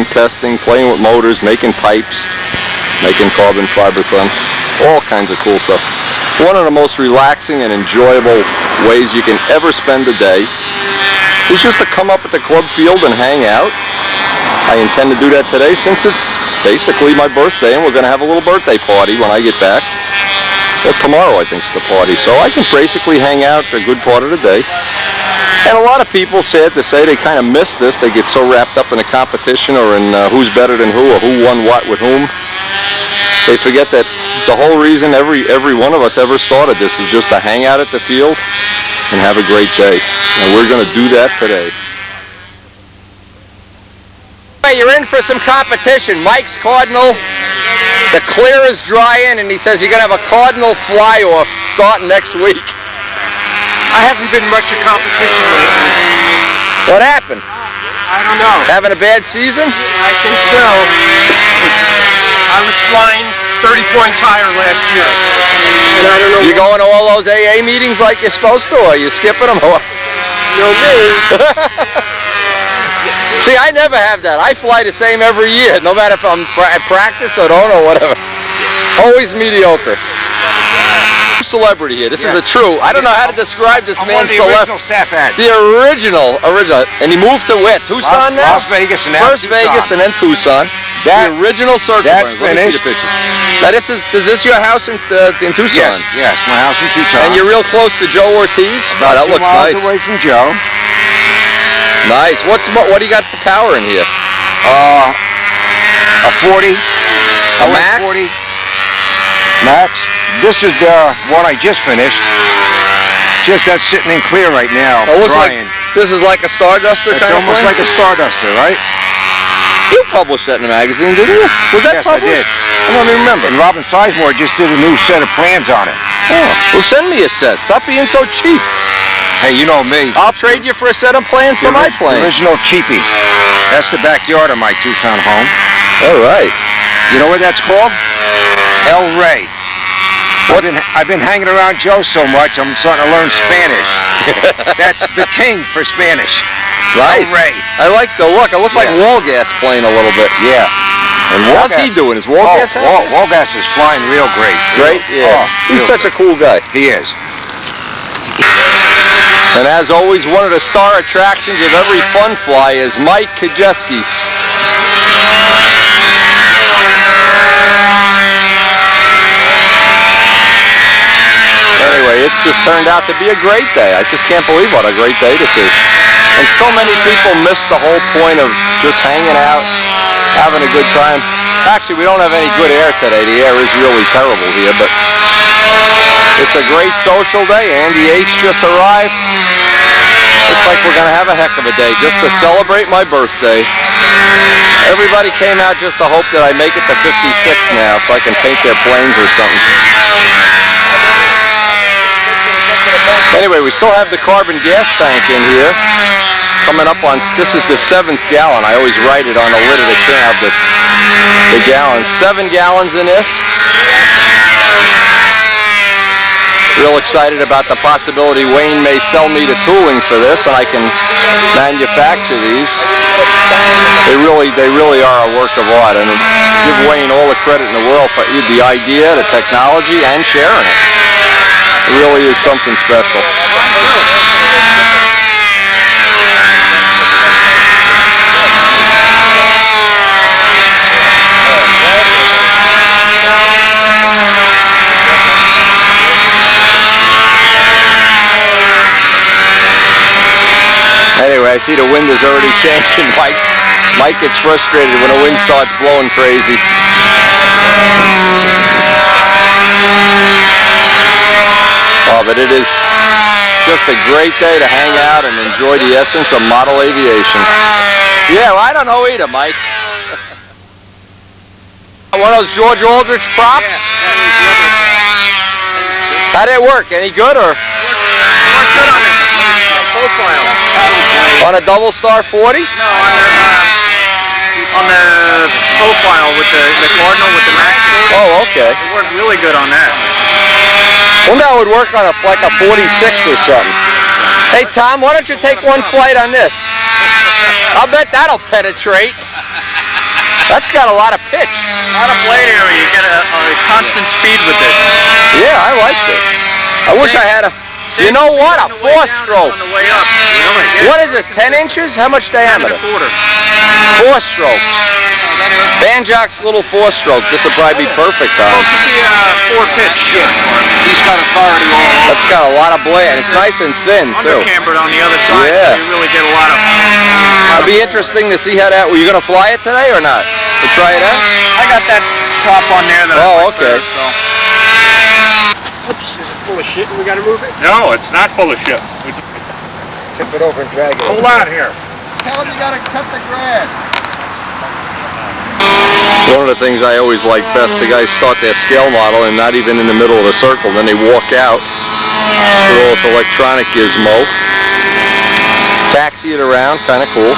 testing, playing with motors, making pipes, making carbon fiber thun, all kinds of cool stuff. One of the most relaxing and enjoyable ways you can ever spend a day is just to come up at the club field and hang out. I intend to do that today since it's basically my birthday, and we're going to have a little birthday party when I get back. Well, tomorrow I think is the party, so I can basically hang out a good part of the day. And a lot of people, sad to say, they kind of miss this. They get so wrapped up in a competition or in who's better than who or who won what with whom. They forget that the whole reason every one of us ever started this is just to hang out at the field and have a great day. And we're going to do that today. Hey, you're in for some competition. Mike's Cardinal. The clear is drying, and he says you're going to have a Cardinal fly-off starting next week. I haven't been much of competition lately. What happened? I don't know. Having a bad season? I think so. I was flying 30 points higher last year. And I don't know. You going to all those AA meetings like you're supposed to, or are you skipping them? You know me. See, I never have that. I fly the same every year, no matter if I'm at practice or don't or whatever. Always mediocre. Celebrity here. This is a true. I don't know how to describe this man's celebrity. The original, and he moved to where? Tucson now? Las Vegas and First Vegas and then Tucson. The original circle. That's finished. Let me see the picture. Now is this your house in Tucson? Yes, my house in Tucson. And you're real close to Joe Ortiz? About that looks nice. 2 miles away from Joe. Nice. What do you got for power in here? A 40. A max? 40. Max. This is the one I just finished. Just that's sitting in clear right now. It looks like this is like a Starduster kind of thing? It's almost like a Starduster, right? You published that in the magazine, didn't you? Was that published? Yes, I did. I don't even remember. And Robin Sizemore just did a new set of plans on it. Oh, well, send me a set. Stop being so cheap. Hey, you know me. I'll trade you for a set of plans for my plane. Original cheapie. That's the backyard of my Tucson home. All right. You know what that's called? El Rey. I've been hanging around Joe so much, I'm starting to learn Spanish. That's the king for Spanish. Nice. El Rey. I like the look. It looks like Wallgas playing a little bit. Yeah. And how's he doing? Is Wallgas happy? Wallgas is flying real great. Great? Yeah. He's such a cool guy. He is. And as always, one of the star attractions of every fun fly is Mike Kajeski. Anyway, it's just turned out to be a great day. I just can't believe what a great day this is. And so many people miss the whole point of just hanging out, having a good time. Actually, we don't have any good air today. The air is really terrible here, but it's a great social day. Andy H. just arrived. Looks like we're going to have a heck of a day just to celebrate my birthday. Everybody came out just to hope that I make it to 56 now so I can paint their planes or something. Anyway, we still have the carbon gas tank in here. Coming up on, this is the 7th gallon. I always write it on the lid of the can, the gallon. 7 gallons in this. Real excited about the possibility Wayne may sell me the tooling for this and I can manufacture these. They really are a work of art, and give Wayne all the credit in the world for the idea, the technology, and sharing it. It really is something special. Anyway, I see the wind is already changing. Mike gets frustrated when the wind starts blowing crazy. Oh, but it is just a great day to hang out and enjoy the essence of model aviation. Yeah, well, I don't know either, Mike. One of those George Aldrich props? How'd it work? Any good or? Worked good on it. Profile. On a double star 40? No, on the profile with the Cardinal with the Max. Oh, okay. It worked really good on that. Well, that would work on like a 46 or something. Hey, Tom, why don't you take one flight on this? I'll bet that'll penetrate. That's got a lot of pitch. A lot of blade area. You get a constant speed with this. Yeah, I like this. I wish I had a... You know what? A 4-stroke. On the way up. What is this, 10 inches? How much diameter? 10 1/4. 4-stroke. Banjock's little 4-stroke. This will probably be perfect, huh? Supposed to be a 4-pitch. He's got authority all over. That's got a lot of blade, and it's nice and thin, too. Undercambered on the other side, Yeah. so you really get a lot of... It'll be interesting to see how that... Were you going to fly it today or not? To try it out? I got that top on there that I like okay. better, so. Oops, is it full of shit and we gotta move it? No, it's not full of shit. Tip it over and drag it. Hold on here. Tell him you gotta cut the grass. One of the things I always like best, the guys start their scale model and not even in the middle of the circle, then they walk out with all this electronic gizmo. Taxi it around, kind of cool.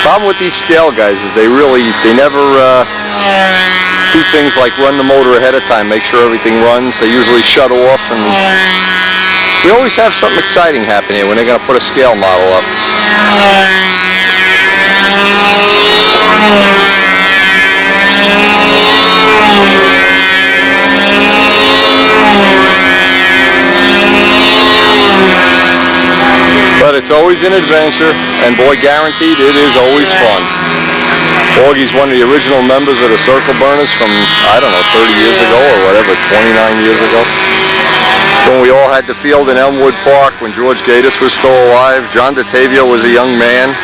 Problem with these scale guys is they never do things like run the motor ahead of time, make sure everything runs. They usually shut off, and we always have something exciting happen here when they're going to put a scale model up. But it's always an adventure, and boy, guaranteed it is always fun. Augie's one of the original members of the Circle Burners from, I don't know, 30 years ago or whatever, 29 years ago. When we all had the field in Elmwood Park, when George Gatus was still alive, John DeTavio was a young man,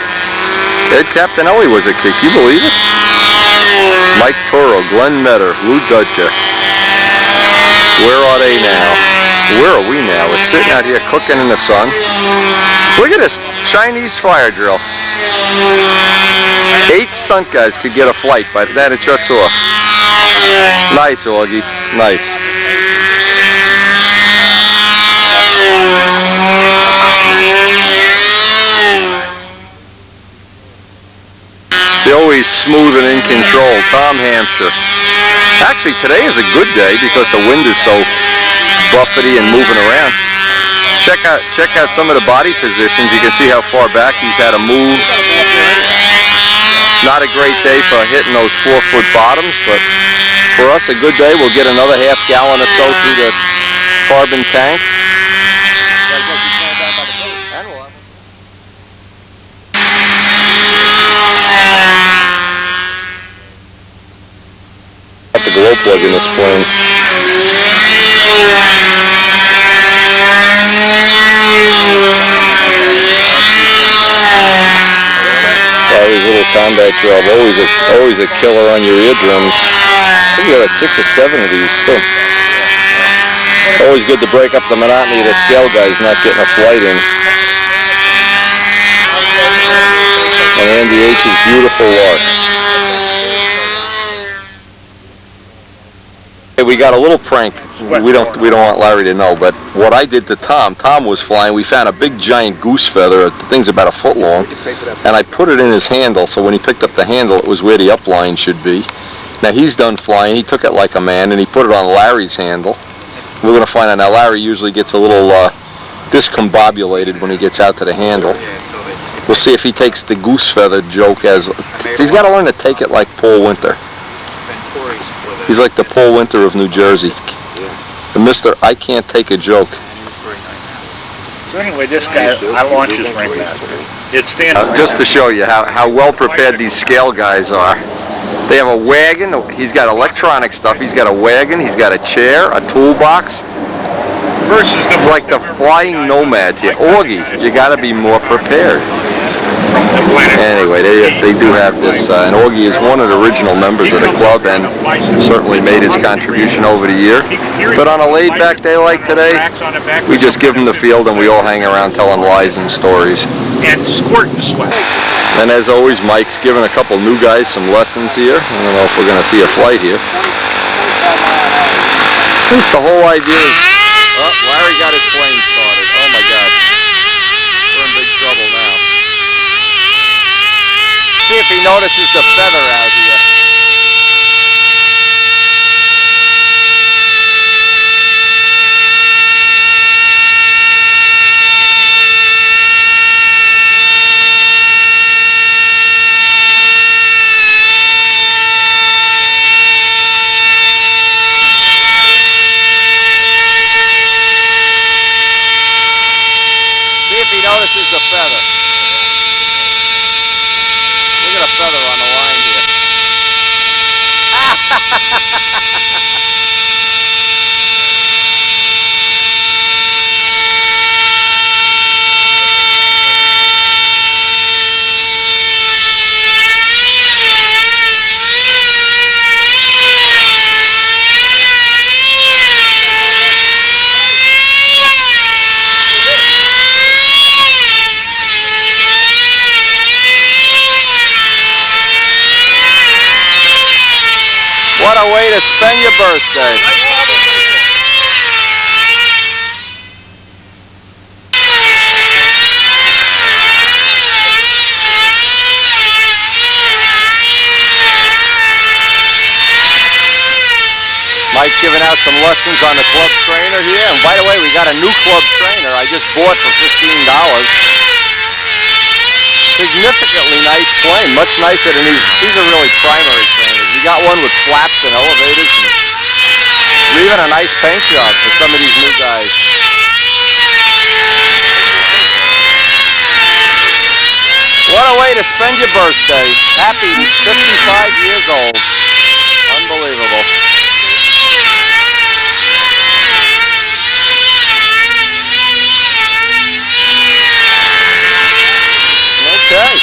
Ed Captanelli was a kid, can you believe it? Mike Toro, Glenn Metter, Lou Dudka. Where are they now? Where are we now? We're sitting out here cooking in the sun. Look at this Chinese fire drill. 8 stunt guys could get a flight, but then it shuts off. Nice, Augie. Nice. They're always smooth and in control. Tom Hampshire. Actually, today is a good day because the wind is so buffety and moving around. Check out some of the body positions. You can see how far back he's had to move. Not a great day for hitting those 4-foot bottoms, but for us a good day. We'll get another half gallon or so through the carbon tank. Got the glow plug in this plane. These little combat drill, always a killer on your eardrums. I think you got like 6 or 7 of these too. Always good to break up the monotony of the scale guys not getting a flight in. And Andy H's beautiful lark. Hey, we got a little prank. We don't want Larry to know, but what I did to Tom was flying. We found a big giant goose feather. The thing's about 1 foot long, and I put it in his handle. So when he picked up the handle, it was where the upline should be. Now he's done flying. He took it like a man, and he put it on Larry's handle. We're going to find out. Now Larry usually gets a little discombobulated when he gets out to the handle. We'll see if he takes the goose feather joke as... He's got to learn to take it like Paul Winter. He's like the Paul Winter of New Jersey. The Mr. I can't take a joke. So anyway, this guy, I launched his ringmaster. It stands just to show you how well prepared these scale guys are. They have a wagon. He's got electronic stuff. He's got a wagon. He's got a chair, a toolbox. It's like the flying nomads here. Augie, you got to be more prepared. Anyway, they do have this, and Augie is one of the original members of the club and certainly made his contribution over the year. But on a laid-back day like today, we just give him the field and we all hang around telling lies and stories. And squirt the sweat. And as always, Mike's giving a couple new guys some lessons here. I don't know if we're going to see a flight here. The whole idea is... Oh, Larry got his plane started. Oh my gosh. We're in big trouble now. See if he notices the feather out here. he notices the feather. Look at a feather on the line here. What a way to spend your birthday. Mike's giving out some lessons on the club trainer here. And by the way, we got a new club trainer I just bought for $15. Significantly nice plane, much nicer than these are really primary trainers. We got one with flaps and elevators, and even a nice paint job for some of these new guys. What a way to spend your birthday. Happy 55 years old. Unbelievable. Okay.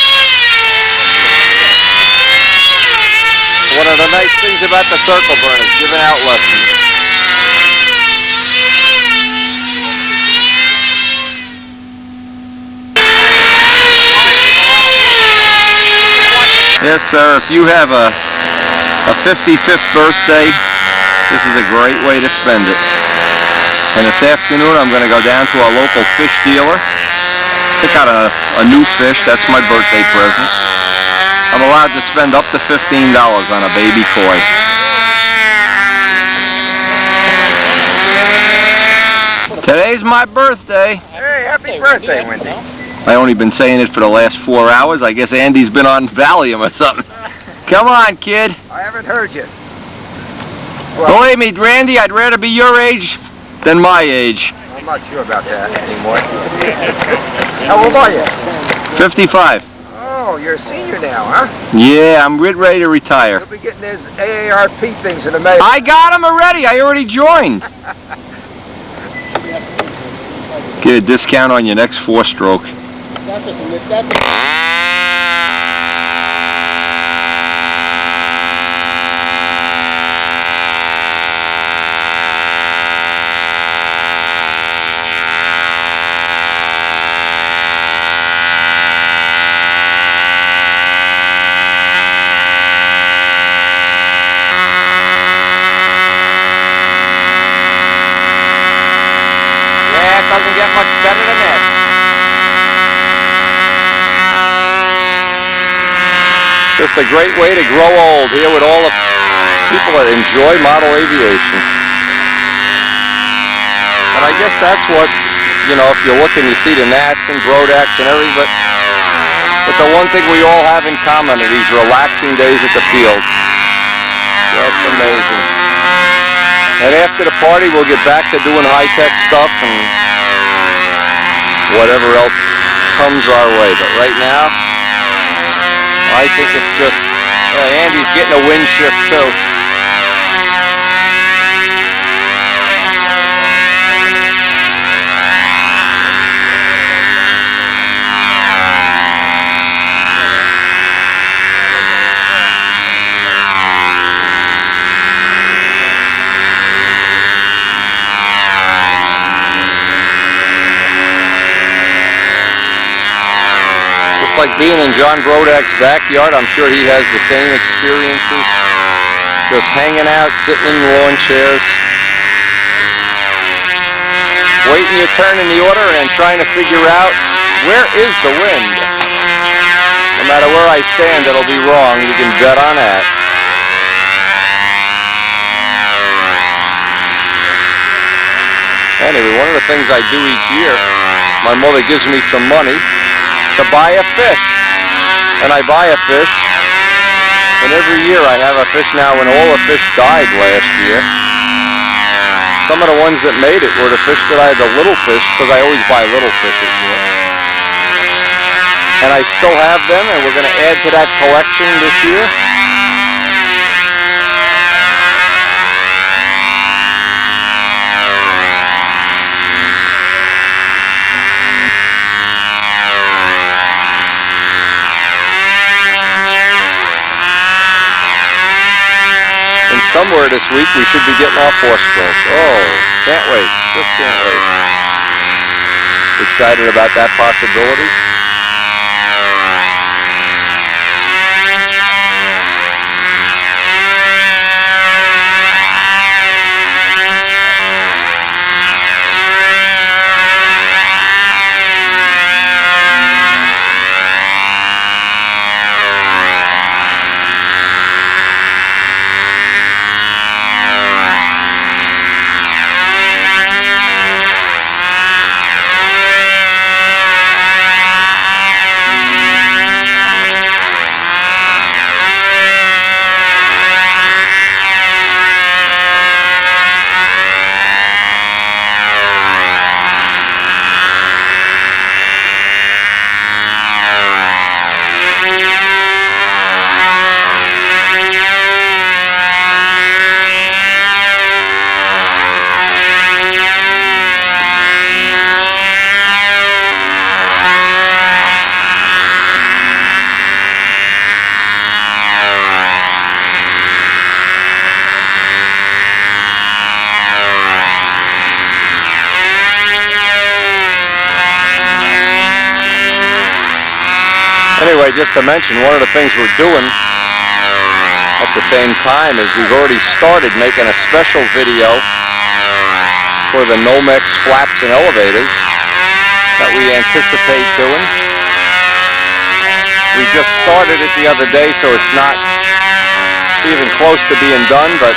One of the nice things about the circle burners, giving out lessons. Yes, sir, if you have a 55th birthday, this is a great way to spend it. And this afternoon I'm going to go down to our local fish dealer, pick out a new fish. That's my birthday present. I'm allowed to spend up to $15 on a baby koi. Today's my birthday. Hey, happy birthday, Wendy. I only been saying it for the last 4 hours. I guess Andy's been on Valium or something. Come on, kid. I haven't heard you. Believe me, Randy, I'd rather be your age than my age. I'm not sure about that anymore. How old are you? 55. Oh, you're a senior now, huh? Yeah, I'm ready to retire. You'll be getting those AARP things in the mail. I got them already. I already joined. Get a discount on your next 4-stroke. Doesn't get much better than this. Just a great way to grow old here with all the people that enjoy model aviation. And I guess that's what, you know, if you're looking, you see the gnats and brodacks and everything, but the one thing we all have in common are these relaxing days at the field. Just amazing. And after the party, we'll get back to doing high-tech stuff and whatever else comes our way. But right now, I think it's just, Andy's getting a wind shift too. Like being in John Brodak's backyard, I'm sure he has the same experiences. Just hanging out, sitting in lawn chairs, waiting your turn in the order and trying to figure out where is the wind. No matter where I stand, it'll be wrong. You can bet on that. Anyway, one of the things I do each year, my mother gives me some money to buy a fish, and I buy a fish, and every year I have a fish now, and all the fish died last year. Some of the ones that made it were the fish that I had the little fish, because I always buy little fishes here. and I still have them, and we're going to add to that collection this year. And somewhere this week we should be getting our 4-stroke. Oh, can't wait. Just can't wait. Excited about that possibility. Anyway, just to mention, one of the things we're doing at the same time is we've already started making a special video for the Nomex flaps and elevators that we anticipate doing. We just started it the other day, so it's not even close to being done, but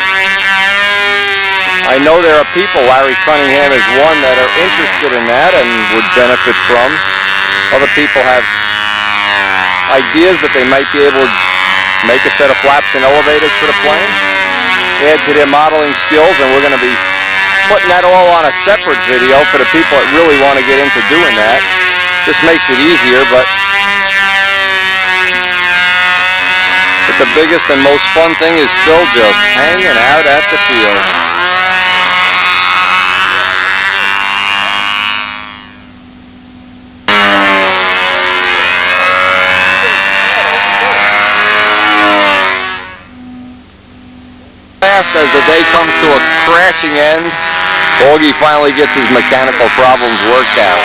I know there are people, Larry Cunningham is one, that are interested in that and would benefit from. Other people have ideas that they might be able to make a set of flaps and elevators for the plane, add to their modeling skills, and we're going to be putting that all on a separate video for the people that really want to get into doing that. This makes it easier, but the biggest and most fun thing is still just hanging out at the field. As the day comes to a crashing end, Augie finally gets his mechanical problems worked out.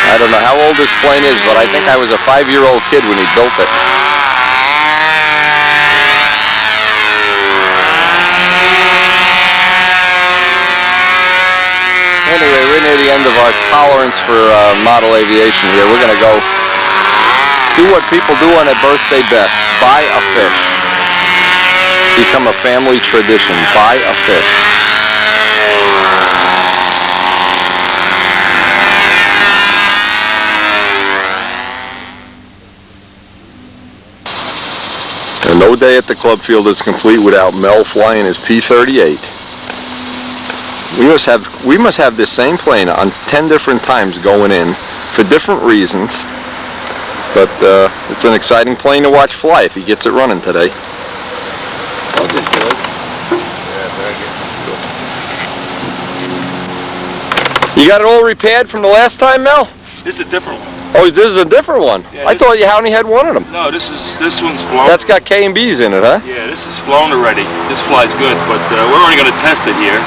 I don't know how old this plane is, but I think I was a 5-year-old kid when he built it. Anyway, we're near the end of our tolerance for model aviation here. We're going to go do what people do on their birthday best. Buy a fish. Become a family tradition. Buy a fish. And no day at the club field is complete without Mel flying his P-38. We must have this same plane on 10 different times going in for different reasons. But it's an exciting plane to watch fly if he gets it running today. You got it all repaired from the last time, Mel? This is a different one. Oh, this is a different one. Yeah, I thought you only had one of them. No, this one's flown. That's got K and B's in it, huh? Yeah, this is flown already. This flies good, but we're only going to test it here.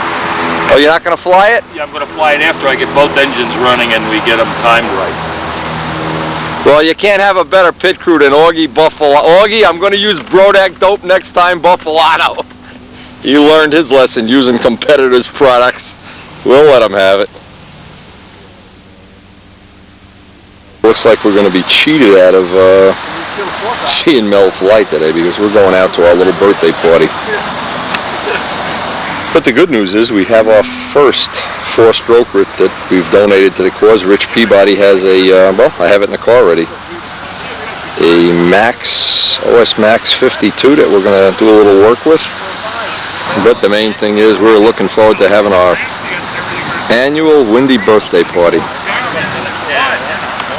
Oh, you're not going to fly it? Yeah, I'm going to fly it after I get both engines running and we get them timed right. Well, you can't have a better pit crew than Augie Buffalo. Augie, I'm going to use Brodak dope next time, Buffalato. He learned his lesson using competitors' products. We'll let him have it. Looks like we're going to be cheated out of seeing Mel fly today because we're going out to our little birthday party. But the good news is we have our first 4-stroker that we've donated to the cause. Rich Peabody has a, well, I have it in the car already, a OS Max 52 that we're going to do a little work with. But the main thing is we're looking forward to having our annual Windy birthday party.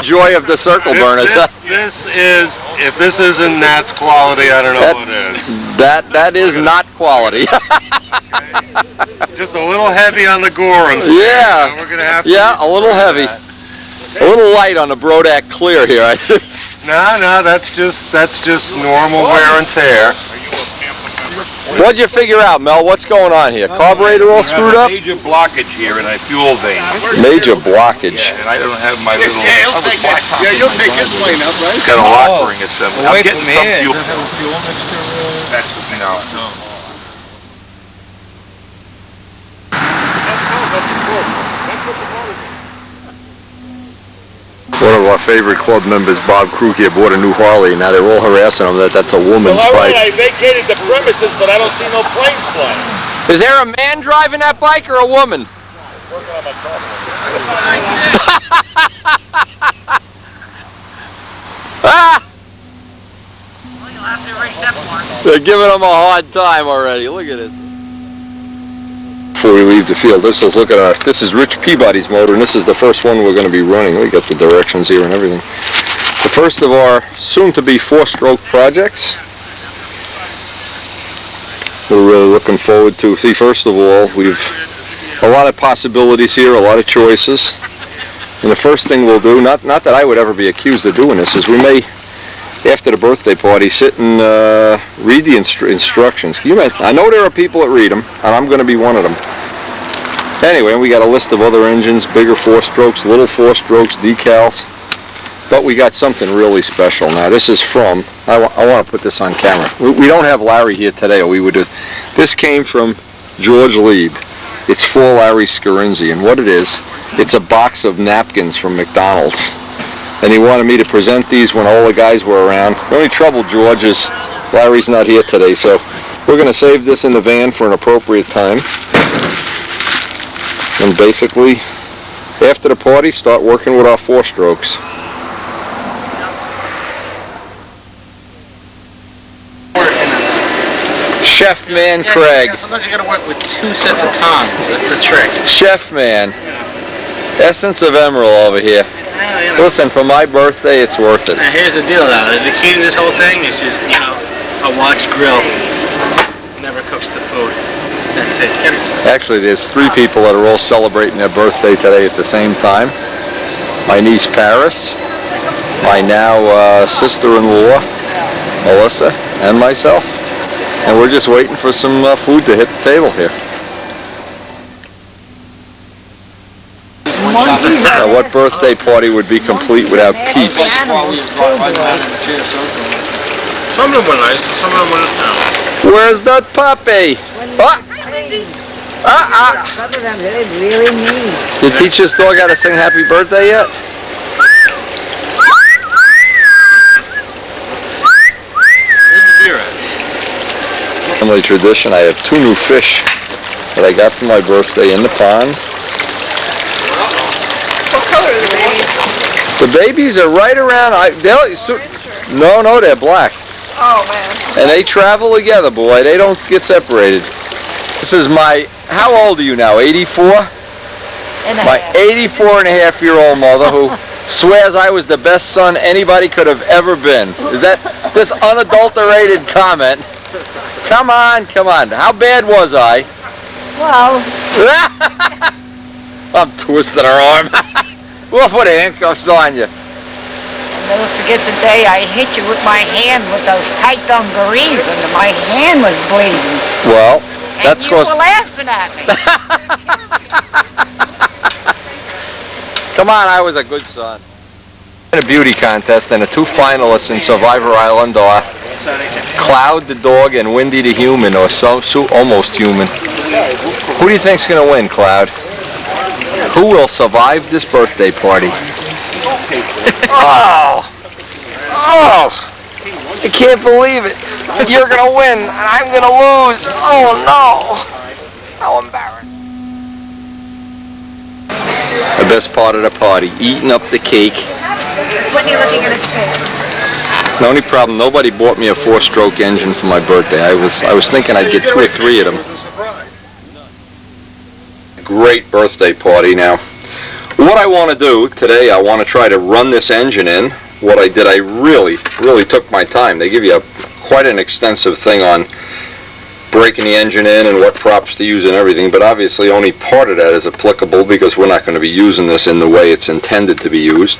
Joy of the circle burners. This is, if this isn't Nat's quality, I don't know what is. That is not quality. Just a little heavy on the Gorham. Yeah. We're gonna have to a little heavy. A little light on the Brodak Clear here, I think. No, that's just normal wear and tear. What'd you figure out, Mel? What's going on here? Carburetor all screwed up? Major blockage here in a fuel vein. Major blockage. Yeah, and I don't have my little. Yeah, you'll take his plane up, right? It's got a lock ring assembly. I'm getting some fuel. No. One of our favorite club members, Bob Krug, here bought a new Harley. Now they're all harassing him that that's a woman's bike. I vacated the premises, but I don't see no planes flying. Is there a man driving that bike or a woman? Working on my car. Well, you'll have to erase that part. They're giving him a hard time already. Look at it. Before we leave the field, let's look at this is Rich Peabody's motor, and this is the first one we're going to be running. We got the directions here and everything. The first of our soon-to-be 4-stroke projects. We're really looking forward to. See, first of all, we've a lot of possibilities here, a lot of choices. And the first thing we'll do, not that I would ever be accused of doing this, is we may, after the birthday party, sit and read the instructions. I know there are people that read them, and I'm going to be one of them. Anyway, we got a list of other engines, bigger 4-strokes, little 4-strokes, decals. But we got something really special. Now, this is from, I want to put this on camera. We don't have Larry here today, or we would do. This came from George Lieb. It's for Larry Scarinzi, and what it is, it's a box of napkins from McDonald's. And he wanted me to present these when all the guys were around. The only trouble, George, is Larry's not here today, so we're going to save this in the van for an appropriate time. And basically, after the party, start working with our 4-strokes. Chef Man Craig. Sometimes you gotta work with 2 sets of tongs. That's the trick. Chef Man. Essence of Emerald over here. Listen, for my birthday, it's worth it. Now, here's the deal, though. The key to this whole thing is just, a watch grill. Never cooks the food. That's it. Actually, there's 3 people that are all celebrating their birthday today at the same time. My niece Paris, my now sister-in-law Melissa, and myself. And we're just waiting for some food to hit the table here. Now, what birthday party would be complete without Peeps? Some of them were nice, some of them were not. Where's that puppy? Some of them they really mean. Did you teach this dog how to sing happy birthday yet? Family tradition, I have 2 new fish that I got for my birthday in the pond. What color are the babies? The babies are right around, no, they're black. Oh, man. And they travel together, boy. They don't get separated. This is how old are you now, 84? My 84-and-a-half-year-old mother who swears I was the best son anybody could have ever been. Is that this unadulterated comment? Come on. How bad was I? Well. I'm twisting her arm. We'll put handcuffs on you. I'll never forget the day I hit you with my hand with those tight dungarees and my hand was bleeding. Well, that's and you were laughing at me. Come on, I was a good son. In a beauty contest, and the 2 finalists in Survivor Island are Cloud the dog and Windy the human, or almost human. Who do you think's going to win, Cloud? Who will survive this birthday party? Oh! I can't believe it. You're going to win, and I'm going to lose. Oh, no. How embarrassing. The best part of the party, eating up the cake. When you're looking at his face. The only problem, nobody bought me a 4-stroke engine for my birthday. I was thinking I'd get 2 or 3 of them. Great birthday party now. What I want to do today, I want to try to run this engine in. What I did, I really took my time. They give you quite an extensive thing on breaking the engine in and what props to use and everything, but obviously only part of that is applicable because we're not going to be using this in the way it's intended to be used.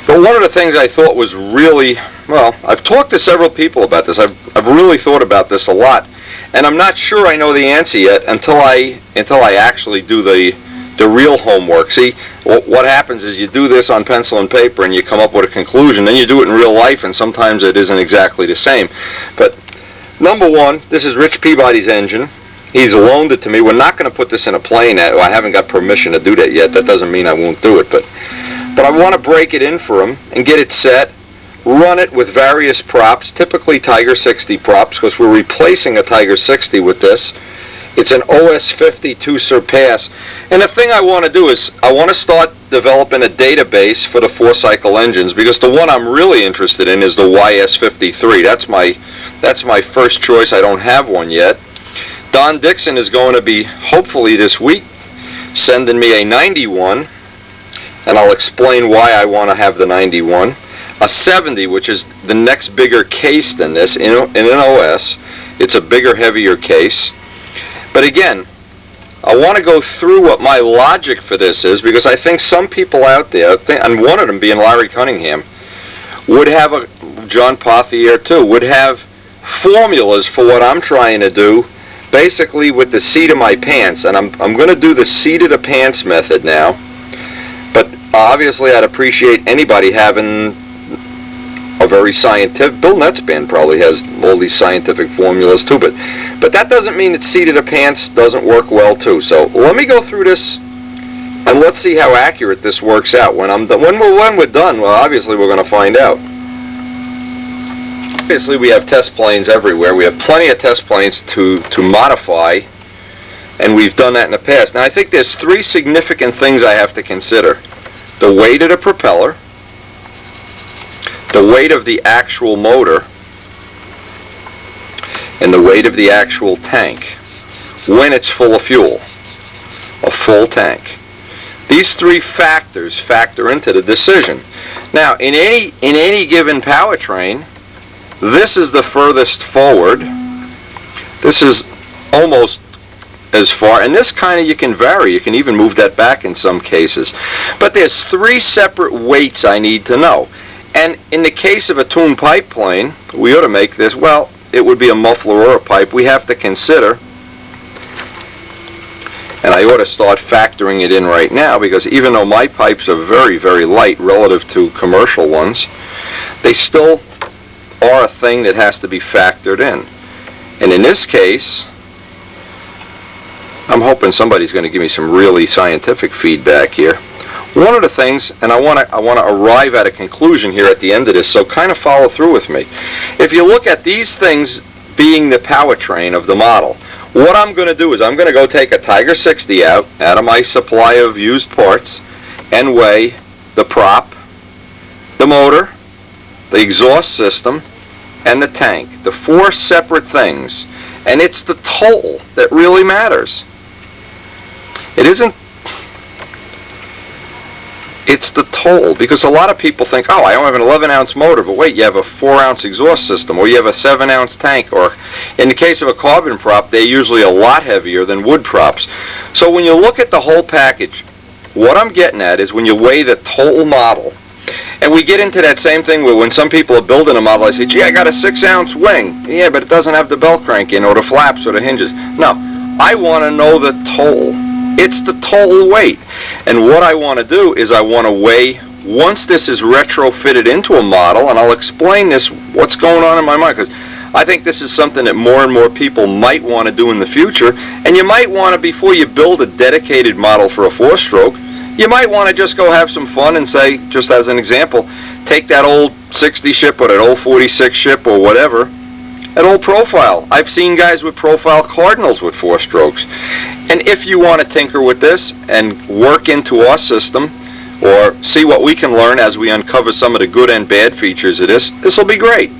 But one of the things I thought was really, well, I've talked to several people about this. I've really thought about this a lot, and I'm not sure I know the answer yet until I actually do the real homework. See, what happens is you do this on pencil and paper and you come up with a conclusion, then you do it in real life and sometimes it isn't exactly the same. But number one, this is Rich Peabody's engine. He's loaned it to me. We're not going to put this in a plane. I haven't got permission to do that yet. That doesn't mean I won't do it, but I want to break it in for him and get it set, run it with various props, typically Tiger 60 props, because we're replacing a Tiger 60 with this. It's an OS 52 Surpass. And the thing I want to do is I want to start developing a database for the 4-cycle engines, because the one I'm really interested in is the YS53. That's my first choice. I don't have one yet. Don Dixon is going to be, hopefully this week, sending me a 91, and I'll explain why I want to have the 91. A 70, which is the next bigger case than this in an OS. It's a bigger, heavier case. But again, I want to go through what my logic for this is, because I think some people out there, and one of them being Larry Cunningham, would have John Pothier too, would have formulas for what I'm trying to do, basically with the seat of my pants. And I'm going to do the seat of the pants method now. But obviously I'd appreciate anybody having a very scientific, Bill Netzband probably has all these scientific formulas too, but that doesn't mean that seat of the pants doesn't work well too. So let me go through this and let's see how accurate this works out. When we're done, well, obviously we're going to find out. Obviously we have test planes everywhere. We have plenty of test planes to modify, and we've done that in the past. Now I think there's 3 significant things I have to consider. The weight of the propeller, the weight of the actual motor, and the weight of the actual tank when it's full of fuel, a full tank. These 3 factors factor into the decision. Now, in any given powertrain, this is the furthest forward. This is almost as far, and this kind of you can vary. You can even move that back in some cases. But there's 3 separate weights I need to know. And in the case of a tuned pipe plane, we ought to make this, well, it would be a muffler or a pipe. We have to consider, and I ought to start factoring it in right now, because even though my pipes are very, very light relative to commercial ones, they still are a thing that has to be factored in. And in this case, I'm hoping somebody's going to give me some really scientific feedback here. One of the things, and I want to arrive at a conclusion here at the end of this, so kind of follow through with me. If you look at these things being the powertrain of the model, what I'm going to do is I'm going to go take a Tiger 60 out of my supply of used parts and weigh the prop, the motor, the exhaust system, and the tank. The 4 separate things. And it's the total that really matters. It isn't. It's the total, because a lot of people think, oh, I only have an 11-ounce motor, but wait, you have a 4-ounce exhaust system, or you have a 7-ounce tank, or in the case of a carbon prop, they're usually a lot heavier than wood props. So when you look at the whole package, what I'm getting at is when you weigh the total model, and we get into that same thing where when some people are building a model, I say, gee, I got a 6-ounce wing. Yeah, but it doesn't have the belt crank in, or the flaps, or the hinges. No, I want to know the total. It's the total weight. And what I want to do is I want to weigh, once this is retrofitted into a model, and I'll explain this, what's going on in my mind, because I think this is something that more and more people might want to do in the future. And you might want to, before you build a dedicated model for a 4-stroke, you might want to just go have some fun and say, just as an example, take that old 60 ship or that old 46 ship or whatever, an old profile. I've seen guys with profile Cardinals with 4 strokes. And if you want to tinker with this and work into our system, or see what we can learn as we uncover some of the good and bad features of this will be great.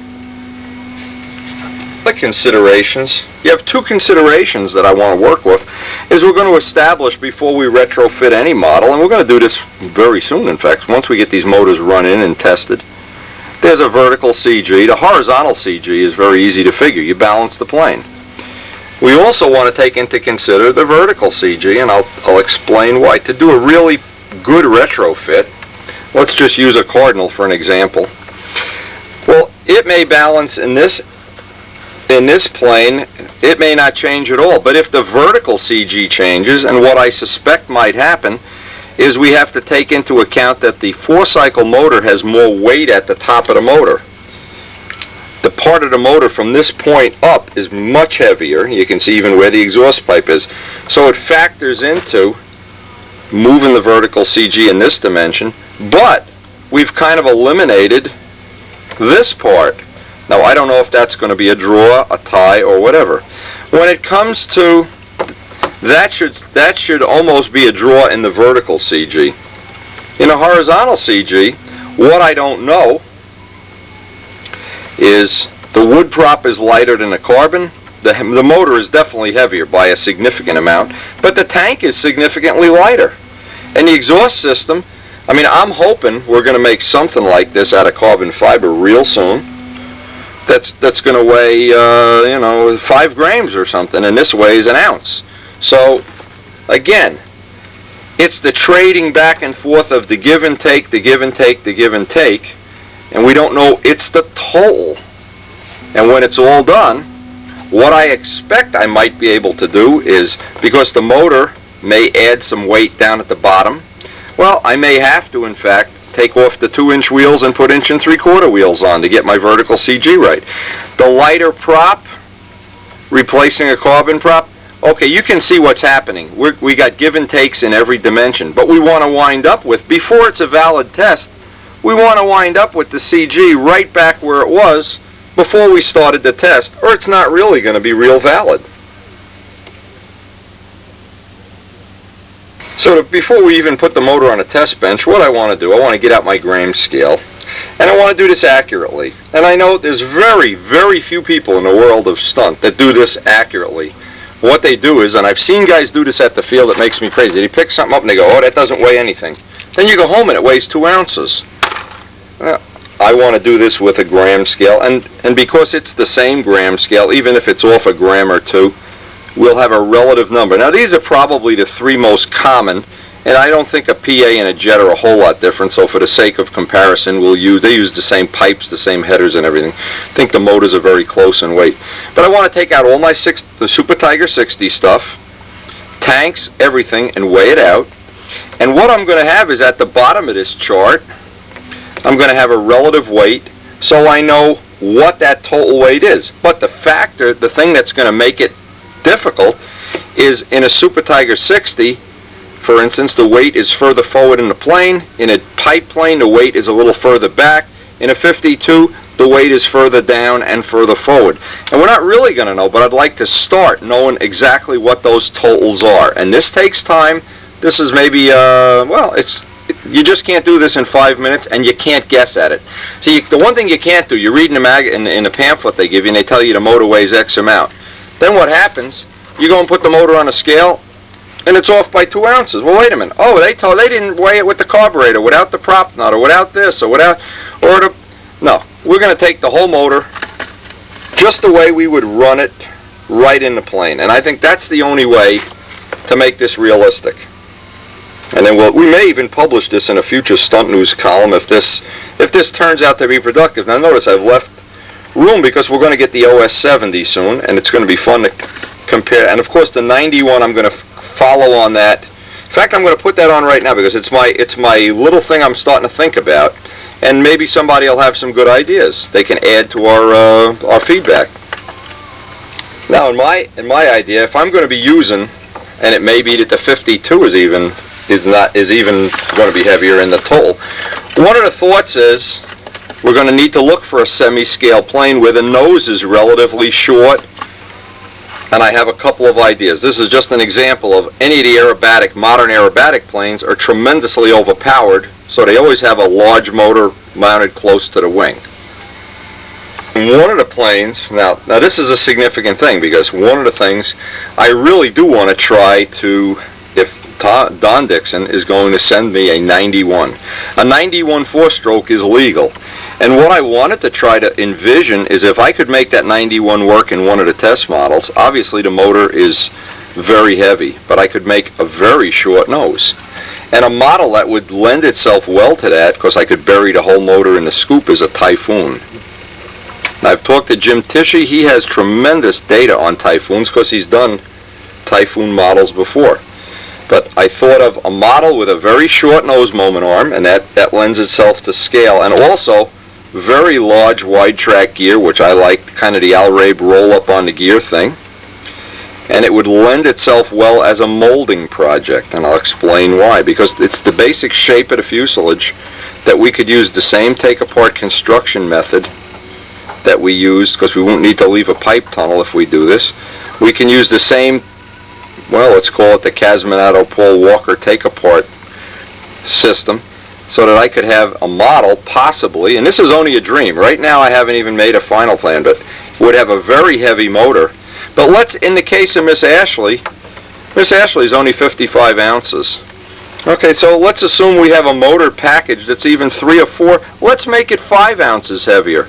The considerations. you have two considerations that I want to work with. Is we're going to establish before we retrofit any model, and we're going to do this very soon, in fact, once we get these motors run in and tested. There's a vertical CG. The horizontal CG is very easy to figure. You balance the plane. We also want to take into consider the vertical CG, and I'll explain why. To do a really good retrofit, let's just use a cardinal for an example. Well, it may balance in this plane, it may not change at all. But if the vertical CG changes, and what I suspect might happen, is we have to take into account that the 4-cycle motor has more weight at the top of the motor. The part of the motor from this point up is much heavier. You can see even where the exhaust pipe is. So it factors into moving the vertical CG in this dimension, but we've kind of eliminated this part. Now, I don't know if that's going to be a draw, a tie, or whatever. When it comes to that should almost be a draw in the vertical CG. In a horizontal CG, what I don't know is the wood prop is lighter than the carbon. The motor is definitely heavier by a significant amount, but the tank is significantly lighter. And the exhaust system, I mean, I'm hoping we're going to make something like this out of carbon fiber real soon. That's going to weigh 5 grams or something, and this weighs an ounce. So again, it's the trading back and forth of the give and take, the give and take, the give and take, and we don't know. It's the total. And when it's all done, what I expect I might be able to do is, because the motor may add some weight down at the bottom, well, I may have to, in fact, take off the 2-inch wheels and put 1 3/4 wheels on to get my vertical CG right. The lighter prop, replacing a carbon prop, okay, you can see what's happening. We got give and takes in every dimension, but we want to wind up with, before it's a valid test, we want to wind up with the CG right back where it was before we started the test, or it's not really going to be real valid. So before we even put the motor on a test bench, what I want to do, I want to get out my gram scale, and I want to do this accurately. And I know there's very, very few people in the world of stunt that do this accurately. What they do is, and I've seen guys do this at the field, it makes me crazy. They pick something up and they go, oh, that doesn't weigh anything. Then you go home and it weighs 2 ounces. I want to do this with a gram scale, and because it's the same gram scale, even if it's off a gram or two, we'll have a relative number. Now, these are probably the 3 most common, and I don't think a PA and a jet are a whole lot different, so for the sake of comparison, they use the same pipes, the same headers and everything. I think the motors are very close in weight. But I want to take out all my the Super Tiger 60 stuff, tanks, everything, and weigh it out. And what I'm going to have is at the bottom of this chart, I'm going to have a relative weight, so I know what that total weight is. But the thing that's going to make it difficult is in a Super Tiger 60, for instance, the weight is further forward in the plane. In a pipe plane, the weight is a little further back. In a 52, the weight is further down and further forward. And we're not really going to know, but I'd like to start knowing exactly what those totals are. And this takes time. This is maybe, you just can't do this in 5 minutes, and you can't guess at it. See, the one thing you can't do, you read in the pamphlet they give you, and they tell you the motor weighs X amount. Then what happens, you go and put the motor on a scale, and it's off by 2 ounces. Well, wait a minute. Oh, they didn't weigh it with the carburetor, without the prop nut, or without this, or no. We're going to take the whole motor just the way we would run it right in the plane. And I think that's the only way to make this realistic. And then we may even publish this in a future Stunt News column if this turns out to be productive. Now notice I've left room because we're going to get the OS 70 soon, and it's going to be fun to compare. And of course the 91, I'm going to follow on that. In fact, I'm going to put that on right now because it's my little thing I'm starting to think about, and maybe somebody will have some good ideas they can add to our feedback. Now, in my idea, if I'm going to be using, and it may be that the 52 is even going to be heavier in the total. One of the thoughts is we're going to need to look for a semi-scale plane where the nose is relatively short, and I have a couple of ideas. This is just an example of any of the modern aerobatic planes are tremendously overpowered, so they always have a large motor mounted close to the wing. One of the planes, now this is a significant thing, because one of the things I really do want to try to, if Don Dixon is going to send me a 91. A 91 four-stroke is legal. And what I wanted to try to envision is if I could make that 91 work in one of the test models. Obviously the motor is very heavy, but I could make a very short nose. And a model that would lend itself well to that, because I could bury the whole motor in the scoop, is a Typhoon. I've talked to Jim Tishy. He has tremendous data on Typhoons because he's done Typhoon models before. But I thought of a model with a very short nose moment arm, and that lends itself to scale, and also very large wide track gear, which I like, kind of the Al Rabe roll up on the gear thing. And it would lend itself well as a molding project, and I'll explain why. Because it's the basic shape of the fuselage that we could use the same take-apart construction method that we used, because we won't need to leave a pipe tunnel if we do this. We can use the same, well, let's call it the Casminato Paul Walker take-apart system, so that I could have a model, possibly, and this is only a dream. Right now I haven't even made a final plan, but would have a very heavy motor. But let's, in the case of Miss Ashley is only 55 ounces. Okay, so let's assume we have a motor package that's even 3 or 4. Let's make it 5 ounces heavier.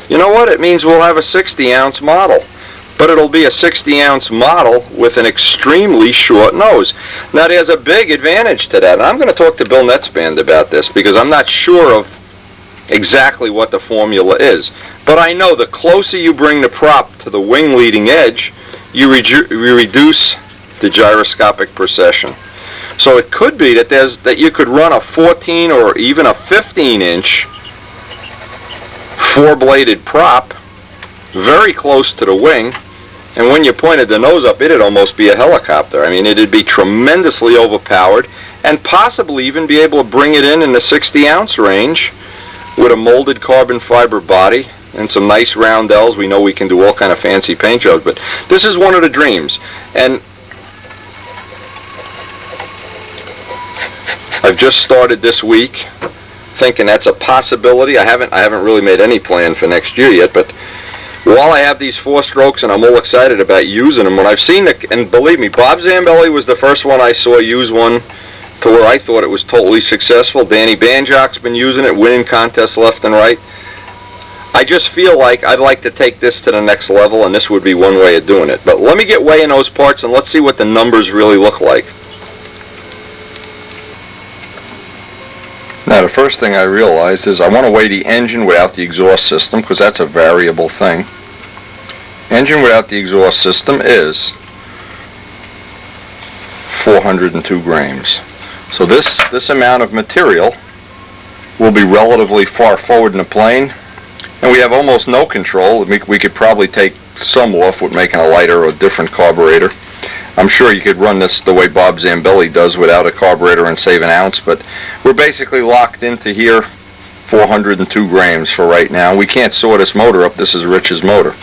You know what? It means we'll have a 60-ounce model. But it'll be a 60-ounce model with an extremely short nose. Now, there's a big advantage to that. And I'm going to talk to Bill Netzband about this, because I'm not sure of exactly what the formula is. But I know the closer you bring the prop to the wing leading edge, you reduce the gyroscopic precession. So it could be that you could run a 14 or even a 15-inch four-bladed prop very close to the wing, and when you pointed the nose up, it'd almost be a helicopter. I mean, it'd be tremendously overpowered, and possibly even be able to bring it in the 60-ounce range with a molded carbon fiber body and some nice roundels. We know we can do all kind of fancy paint jobs, but this is one of the dreams. And I've just started this week thinking that's a possibility. I haven't really made any plan for next year yet, but while I have these 4 strokes and I'm all excited about using them, when I've seen and believe me, Bob Zambelli was the first one I saw use one to where I thought it was totally successful. Danny Banjock's been using it, winning contests left and right. I just feel like I'd like to take this to the next level, and this would be one way of doing it. But let me get weighing those parts and let's see what the numbers really look like. Now, the first thing I realized is I want to weigh the engine without the exhaust system, because that's a variable thing. Engine without the exhaust system is 402 grams. So this amount of material will be relatively far forward in the plane, and we have almost no control. We could probably take some off with making a lighter or a different carburetor. I'm sure you could run this the way Bob Zambelli does without a carburetor and save an ounce, but we're basically locked into here 402 grams for right now. We can't saw this motor up. This is Rich's motor.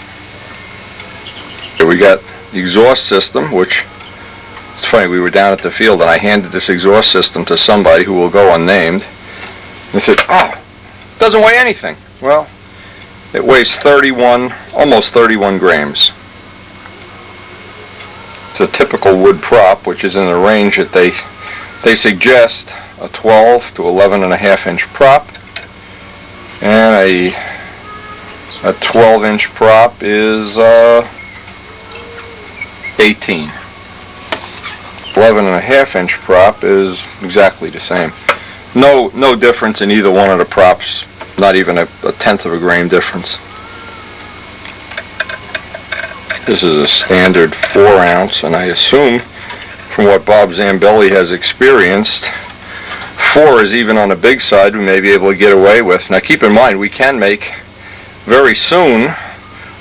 Here we got the exhaust system, which, it's funny, we were down at the field and I handed this exhaust system to somebody who will go unnamed. And he said, "Oh, it doesn't weigh anything." Well, it weighs almost 31 grams. It's a typical wood prop, which is in the range that they suggest, a 12 to 11.5 inch prop, and a 12-inch prop is 18. 11.5 inch prop is exactly the same. No difference in either one of the props, not even a tenth of a grain difference. This is a standard 4 ounce, and I assume from what Bob Zambelli has experienced, 4 is even on the big side we may be able to get away with. Now keep in mind, we can make very soon,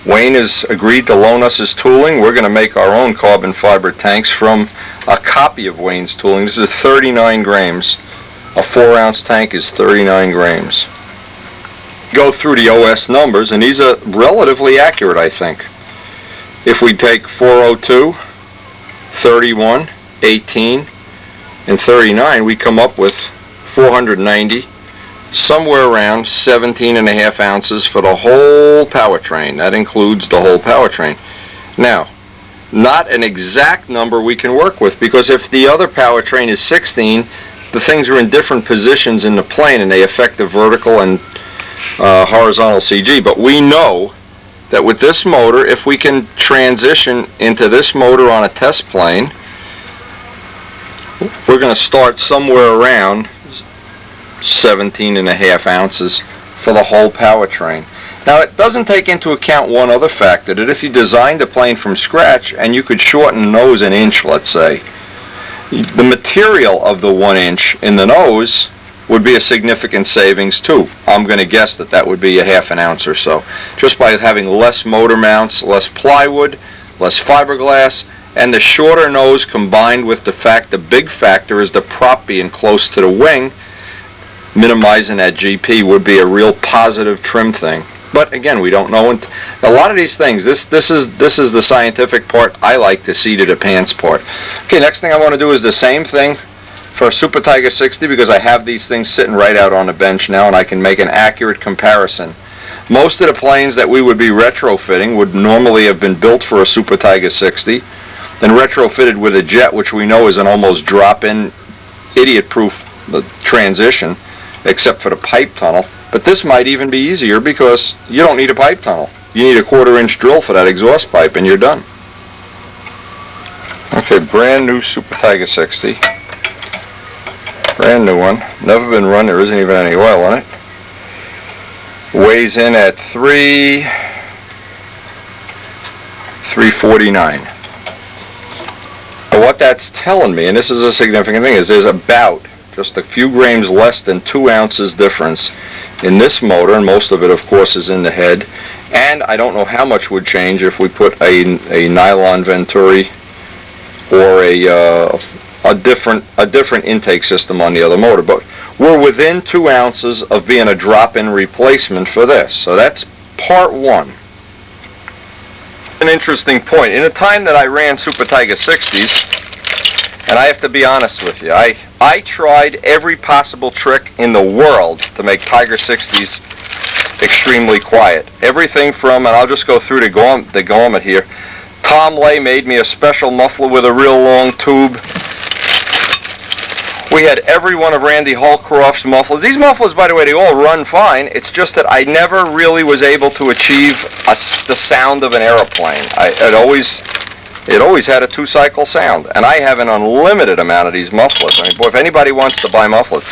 Wayne has agreed to loan us his tooling. We're going to make our own carbon fiber tanks from a copy of Wayne's tooling. This is 39 grams. A 4 ounce tank is 39 grams. Go through the OS numbers, and these are relatively accurate, I think. If we take 402, 31, 18, and 39, we come up with 490, somewhere around 17.5 ounces for the whole powertrain. That includes the whole powertrain. Now, not an exact number we can work with, because if the other powertrain is 16, the things are in different positions in the plane and they affect the vertical and horizontal CG. But we know that with this motor, if we can transition into this motor on a test plane, we're going to start somewhere around 17.5 ounces for the whole powertrain. Now, it doesn't take into account one other factor, that if you designed a plane from scratch and you could shorten the nose an inch, let's say, the material of the 1 inch in the nose would be a significant savings too. I'm going to guess that that would be a half an ounce or so, just by having less motor mounts, less plywood, less fiberglass, and the shorter nose combined with the fact the big factor is the prop being close to the wing, minimizing that GP would be a real positive trim thing. But again, we don't know. A lot of these things, this is the scientific part. I like the seat of the pants part. Okay, next thing I want to do is the same thing for a Super Tiger 60, because I have these things sitting right out on the bench now and I can make an accurate comparison. Most of the planes that we would be retrofitting would normally have been built for a Super Tiger 60, then retrofitted with a jet, which we know is an almost drop-in, idiot-proof transition, except for the pipe tunnel. But this might even be easier because you don't need a pipe tunnel. You need a 1/4 inch drill for that exhaust pipe and you're done. Okay, brand new Super Tiger 60. Brand new one. Never been run, there isn't even any oil on it. Weighs in at 349. But what that's telling me, and this is a significant thing, is there's about just a few grams less than 2 ounces difference in this motor, and most of it of course is in the head. And I don't know how much would change if we put a nylon venturi or a different intake system on the other motor. But we're within 2 ounces of being a drop-in replacement for this. So that's part one. An interesting point. In the time that I ran Super Tiger 60s, and I have to be honest with you, I tried every possible trick in the world to make Tiger 60s extremely quiet. Everything from, and I'll just go through the gamut here. Tom Lay made me a special muffler with a real long tube. We had every one of Randy Holcroft's mufflers. These mufflers, by the way, they all run fine. It's just that I never really was able to achieve the sound of an aeroplane. It always had a 2-cycle sound, and I have an unlimited amount of these mufflers. I mean, boy, if anybody wants to buy mufflers,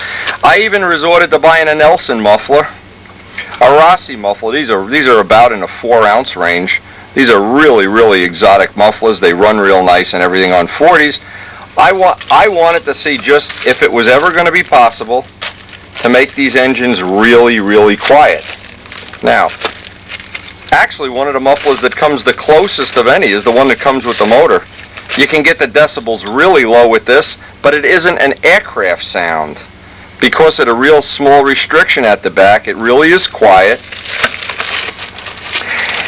I even resorted to buying a Nelson muffler, a Rossi muffler. These are about in a 4-ounce range. These are really, really exotic mufflers. They run real nice and everything on 40s. I wanted to see just if it was ever going to be possible to make these engines really, really quiet. Now, actually, one of the mufflers that comes the closest of any is the one that comes with the motor. You can get the decibels really low with this, but it isn't an aircraft sound. Because of the real small restriction at the back, it really is quiet.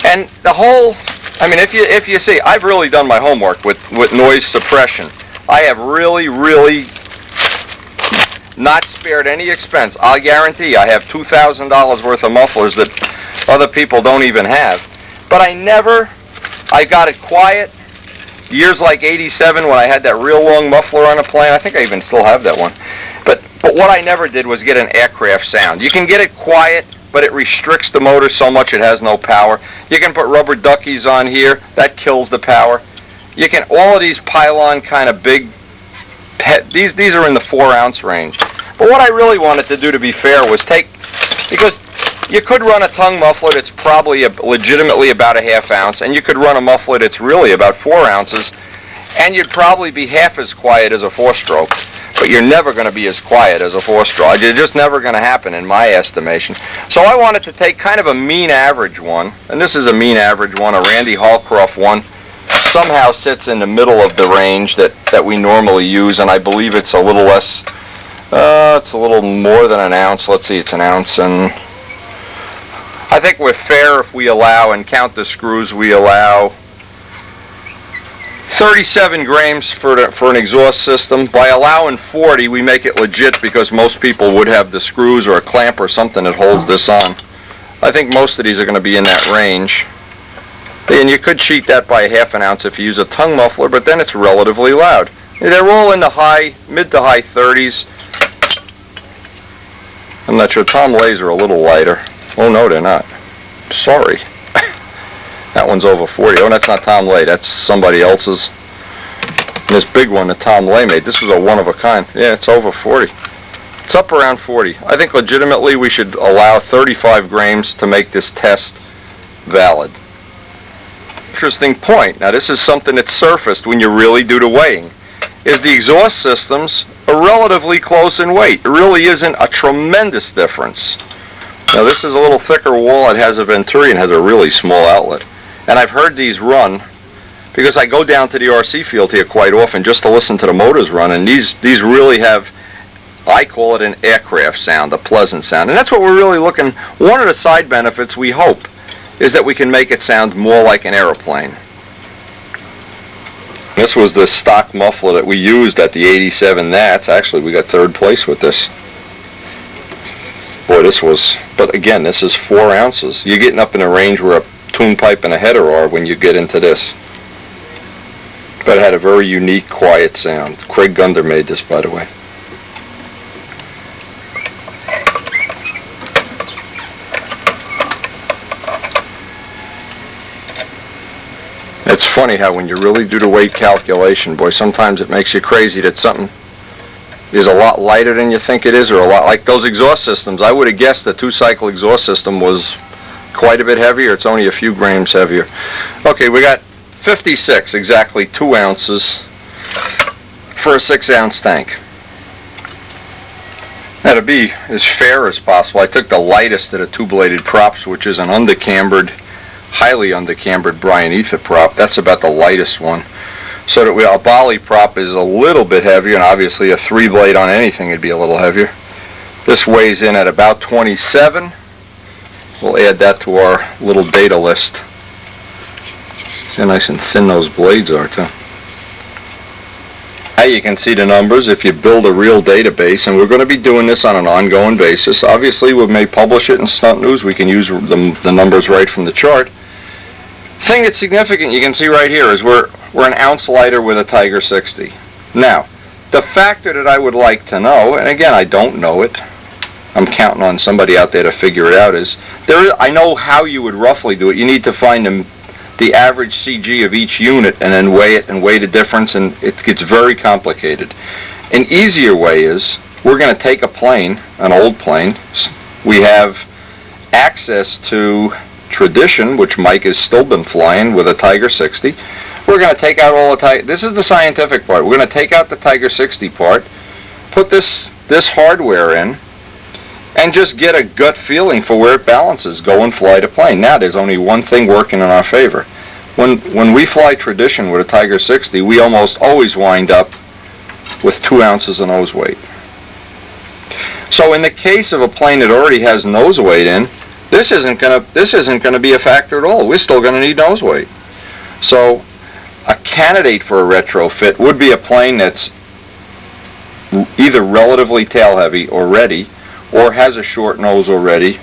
And the whole, I mean, if you see, I've really done my homework with noise suppression. I have really, really not spared any expense. I'll guarantee I have $2,000 worth of mufflers that other people don't even have. But I got it quiet. Years like '87 when I had that real long muffler on a plane. I think I even still have that one. But what I never did was get an aircraft sound. You can get it quiet, but it restricts the motor so much it has no power. You can put rubber duckies on here. That kills the power. You can, all of these pylon kind of big, these are in the 4-ounce range. But what I really wanted to do, to be fair, was because you could run a tongue muffler that's probably legitimately about a 1/2 ounce, and you could run a muffler that's really about 4 ounces, and you'd probably be half as quiet as a 4-stroke. But you're never going to be as quiet as a 4-stroke. It's just never going to happen in my estimation. So I wanted to take kind of a mean average one, and this is a mean average one, a Randy Holcroft one. Somehow sits in the middle of the range that we normally use, and I believe it's a little less, it's a little more than an ounce. Let's see, it's an ounce, and I think we're fair if we allow, and count the screws, we allow 37 grams for an exhaust system. By allowing 40, we make it legit because most people would have the screws or a clamp or something that holds this on. I think most of these are going to be in that range. And you could cheat that by a ½ ounce if you use a tongue muffler, but then it's relatively loud. They're all in the mid to high 30s. I'm not sure. Tom Lays are a little lighter. Oh no, they're not. Sorry. That one's over 40. Oh, that's not Tom Lay. That's somebody else's. And this big one that Tom Lay made. This was a one of a kind. Yeah, it's over 40. It's up around 40. I think legitimately we should allow 35 grams to make this test valid. Interesting point. Now this is something that surfaced when you really do the weighing. Is the exhaust systems are relatively close in weight. It really isn't a tremendous difference. Now this is a little thicker wall. It has a Venturi and has a really small outlet. And I've heard these run because I go down to the RC field here quite often just to listen to the motors run, and these really have, I call it an aircraft sound, a pleasant sound. And that's what we're really looking. One of the side benefits we hope is that we can make it sound more like an aeroplane. This was the stock muffler that we used at the 87 Nats. Actually, we got third place with this. Boy, this was, but again, this is 4 ounces. You're getting up in a range where a tune pipe and a header are when you get into this. But it had a very unique, quiet sound. Craig Gunder made this, by the way. It's funny how when you really do the weight calculation, boy, sometimes it makes you crazy that something is a lot lighter than you think it is, or a lot like those exhaust systems. I would have guessed the 2-cycle exhaust system was quite a bit heavier. It's only a few grams heavier. Okay, we got 56, exactly 2 ounces for a 6-ounce tank. Now to be as fair as possible, I took the lightest of the 2-bladed props, which is an undercambered, highly undercambered Brian Ether prop. That's about the lightest one. So that a Bali prop is a little bit heavier, and obviously a 3-blade on anything would be a little heavier. This weighs in at about 27. We'll add that to our little data list. See how nice and thin those blades are too. Now you can see the numbers if you build a real database, and we're going to be doing this on an ongoing basis. Obviously we may publish it in Stunt News. We can use the numbers right from the chart. Thing that's significant, you can see right here, is we're an ounce lighter with a Tiger 60. Now, the factor that I would like to know, and again I don't know it, I'm counting on somebody out there to figure it out, is I know how you would roughly do it. You need to find the average CG of each unit and then weigh it and weigh the difference, and it gets very complicated. An easier way is we're going to take a plane, an old plane. We have access to Tradition, which Mike has still been flying with a Tiger 60. We're going to take out all the this is the scientific part. We're going to take out the Tiger 60 part, put this hardware in, and just get a gut feeling for where it balances. Go and fly the plane. Now there's only one thing working in our favor. When we fly Tradition with a Tiger 60, we almost always wind up with 2 ounces of nose weight. So in the case of a plane that already has nose weight in, this isn't going to be a factor at all. We're still going to need nose weight. So a candidate for a retrofit would be a plane that's either relatively tail heavy already, or has a short nose already,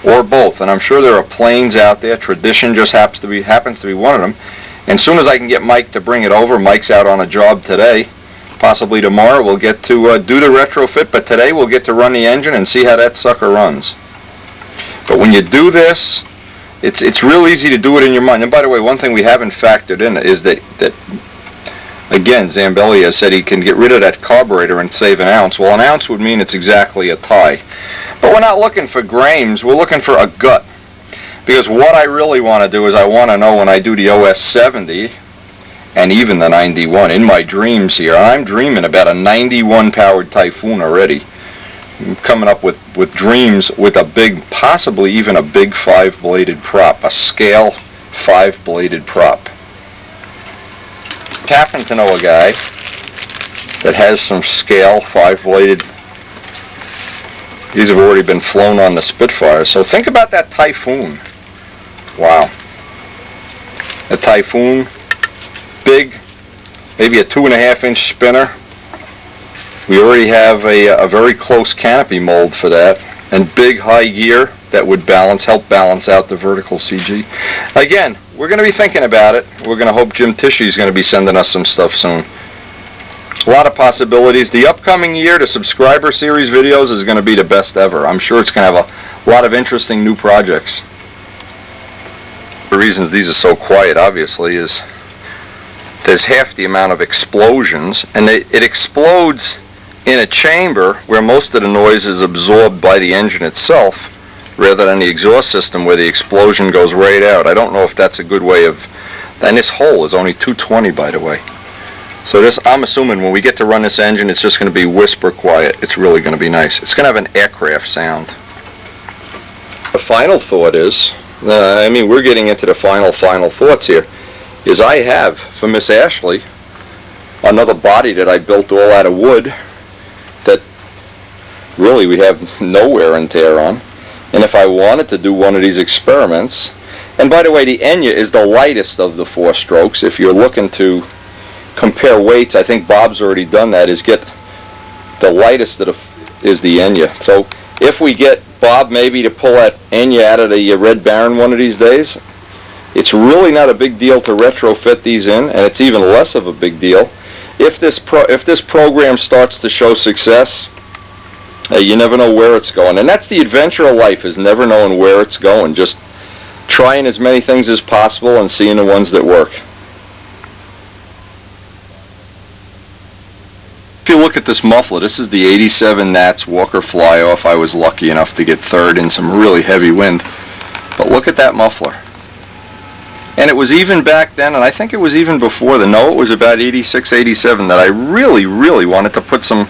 or both. And I'm sure there are planes out there. Tradition just happens to be one of them. And as soon as I can get Mike to bring it over, Mike's out on a job today. Possibly tomorrow we'll get to do the retrofit, but today we'll get to run the engine and see how that sucker runs. But when you do this, it's real easy to do it in your mind. And by the way, one thing we haven't factored in is that again, Zambelli has said he can get rid of that carburetor and save an ounce. Well, an ounce would mean it's exactly a tie. But we're not looking for grams, we're looking for a gut. Because what I really want to do is I want to know when I do the OS 70 and even the 91, in my dreams here, I'm dreaming about a 91 powered Typhoon already. I'm coming up with dreams with a big, possibly even a big 5-bladed prop, a scale 5-bladed prop. Happen to know a guy that has some scale 5-bladed. These have already been flown on the Spitfire. So think about that Typhoon. Wow. A Typhoon, big maybe a 2.5-inch spinner. We already have a very close canopy mold for that, and big high gear that would help balance out the vertical CG. Again, we're going to be thinking about it. We're going to hope Jim Tishy is going to be sending us some stuff soon. A lot of possibilities. The upcoming year, the subscriber series videos is going to be the best ever. I'm sure it's going to have a lot of interesting new projects. The reasons these are so quiet, obviously, is there's half the amount of explosions, and it explodes in a chamber where most of the noise is absorbed by the engine itself rather than the exhaust system where the explosion goes right out. I don't know if that's a good way of... And this hole is only 220, by the way. So this, I'm assuming when we get to run this engine, it's just going to be whisper quiet. It's really going to be nice. It's going to have an aircraft sound. The final thought is, I mean, we're getting into the final thoughts here, is I have, for Miss Ashley, another body that I built all out of wood that really we have no wear and tear on. And if I wanted to do one of these experiments, and by the way, the Enya is the lightest of the 4 strokes. If you're looking to compare weights, I think Bob's already done that, is get the lightest is the Enya. So if we get Bob maybe to pull that Enya out of the Red Baron one of these days, it's really not a big deal to retrofit these in, and it's even less of a big deal if this program starts to show success. You never know where it's going, and that's the adventure of life, is never knowing where it's going, just trying as many things as possible and seeing the ones that work. If you look at this muffler, this is the 87 Nats Walker Fly-Off. I was lucky enough to get third in some really heavy wind, but look at that muffler. And it was even back then, and I think it was even before then. No, it was about 86, 87 that I really, really wanted to put some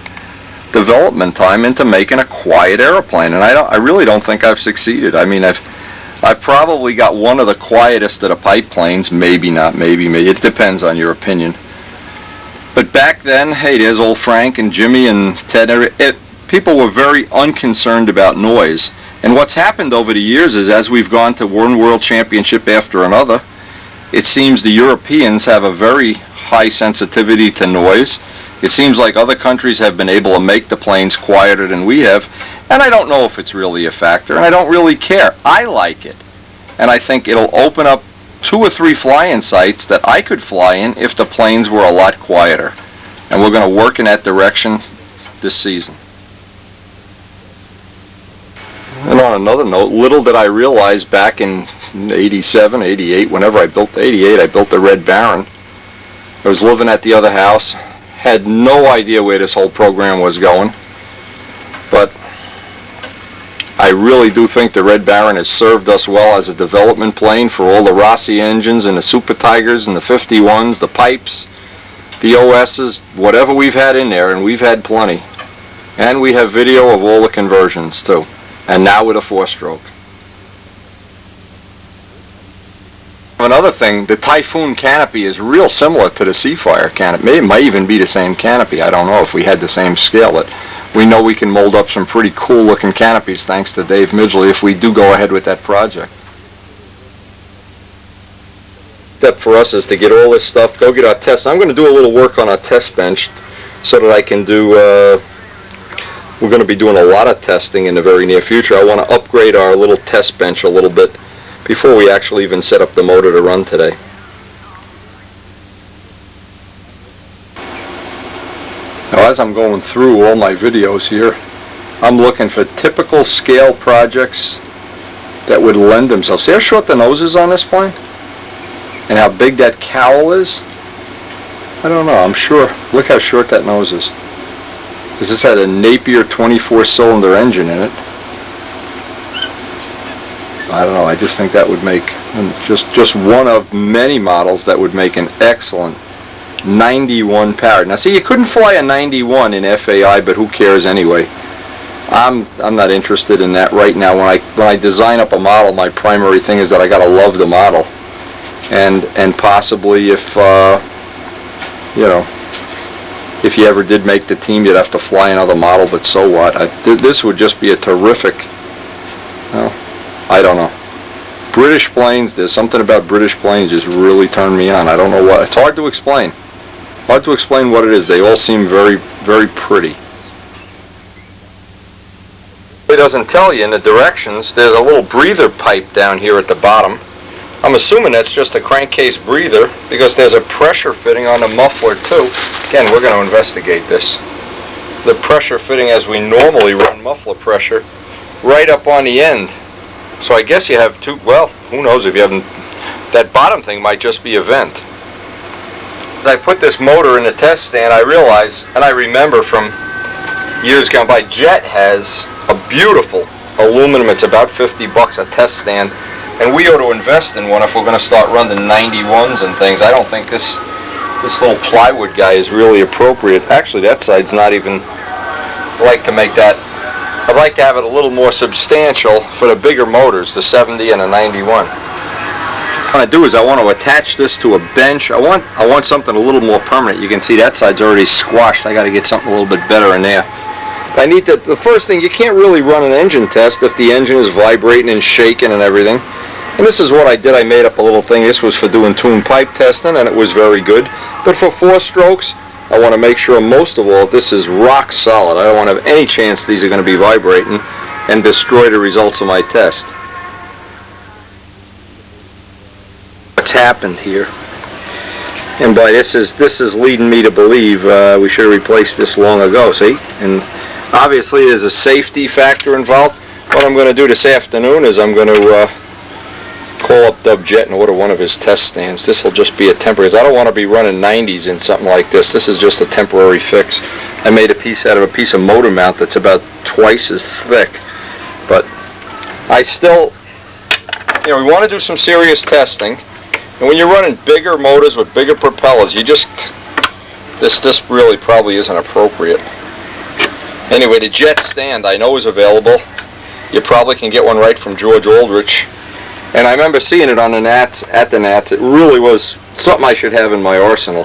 development time into making a quiet aeroplane, and I really don't think I've succeeded. I mean, I've probably got one of the quietest of the pipe planes. Maybe not, maybe. It depends on your opinion. But back then, hey, there's old Frank and Jimmy and Ted. People were very unconcerned about noise. And what's happened over the years is, as we've gone to one world championship after another, it seems the Europeans have a very high sensitivity to noise. It seems like other countries have been able to make the planes quieter than we have. And I don't know if it's really a factor, and I don't really care. I like it. And I think it'll open up 2 or 3 fly-in sites that I could fly in if the planes were a lot quieter. And we're going to work in that direction this season. And on another note, little did I realize back in 87, 88, whenever I built 88, I built the Red Baron. I was living at the other house, had no idea where this whole program was going, but I really do think the Red Baron has served us well as a development plane for all the Rossi engines and the Super Tigers and the 51s, the pipes, the OSs, whatever we've had in there, and we've had plenty. And we have video of all the conversions too. And now with a 4-stroke. Another thing, the Typhoon canopy is real similar to the Seafire canopy. It might even be the same canopy. I don't know if we had the same scale. We know we can mold up some pretty cool looking canopies thanks to Dave Midgley if we do go ahead with that project. Step for us is to get all this stuff, go get our test. I'm going to do a little work on our test bench so that I can do, we're going to be doing a lot of testing in the very near future. I want to upgrade our little test bench a little bit before we actually even set up the motor to run today. Now, as I'm going through all my videos here, I'm looking for typical scale projects that would lend themselves. See how short the nose is on this plane? And how big that cowl is? I don't know, I'm sure. Look how short that nose is. This had a Napier 24-cylinder engine in it. I don't know, I just think that would make, just one of many models that would make an excellent 91 Parrot. Now see, you couldn't fly a 91 in FAI, but who cares anyway? I'm not interested in that right now. When I design up a model, my primary thing is that I gotta love the model. And possibly if, you know, if you ever did make the team, you'd have to fly another model, but so what? This would just be a terrific, well, I don't know. British planes, there's something about British planes just really turned me on. I don't know what, it's hard to explain. Hard to explain what it is. They all seem very, very pretty. It doesn't tell you in the directions. There's a little breather pipe down here at the bottom. I'm assuming that's just a crankcase breather because there's a pressure fitting on the muffler too. Again, we're going to investigate this. The pressure fitting as we normally run muffler pressure right up on the end. So I guess you have two, well, who knows if you haven't, that bottom thing might just be a vent. As I put this motor in the test stand, I realize, and I remember from years gone by, Jet has a beautiful aluminum, it's about $50 a test stand, and we ought to invest in one if we're going to start running 91s and things. I don't think this little plywood guy is really appropriate. Actually, that side's not even, I'd like to make that, I'd like to have it a little more substantial for the bigger motors, the 70 and the 91. What I want to do is I want to attach this to a bench. I want something a little more permanent. You can see that side's already squashed. I got to get something a little bit better in there. I need to, the first thing, you can't really run an engine test if the engine is vibrating and shaking and everything. And this is what I did. I made up a little thing. This was for doing tune pipe testing, and it was very good. But for 4 strokes, I want to make sure most of all this is rock solid. I don't want to have any chance these are going to be vibrating and destroy the results of my test. What's happened here? And by this is leading me to believe we should have replaced this long ago. See? And obviously there's a safety factor involved. What I'm going to do this afternoon is I'm going to call up Dub Jet and order one of his test stands. This will just be a temporary, because I don't want to be running 90s in something like this. This is just a temporary fix. I made a piece out of a piece of motor mount that's about twice as thick. But I still, we want to do some serious testing. And when you're running bigger motors with bigger propellers, you just, this really probably isn't appropriate. Anyway, the Jet stand I know is available. You probably can get one right from George Aldrich. And I remember seeing it on the Nats, at the Nats. It really was something I should have in my arsenal.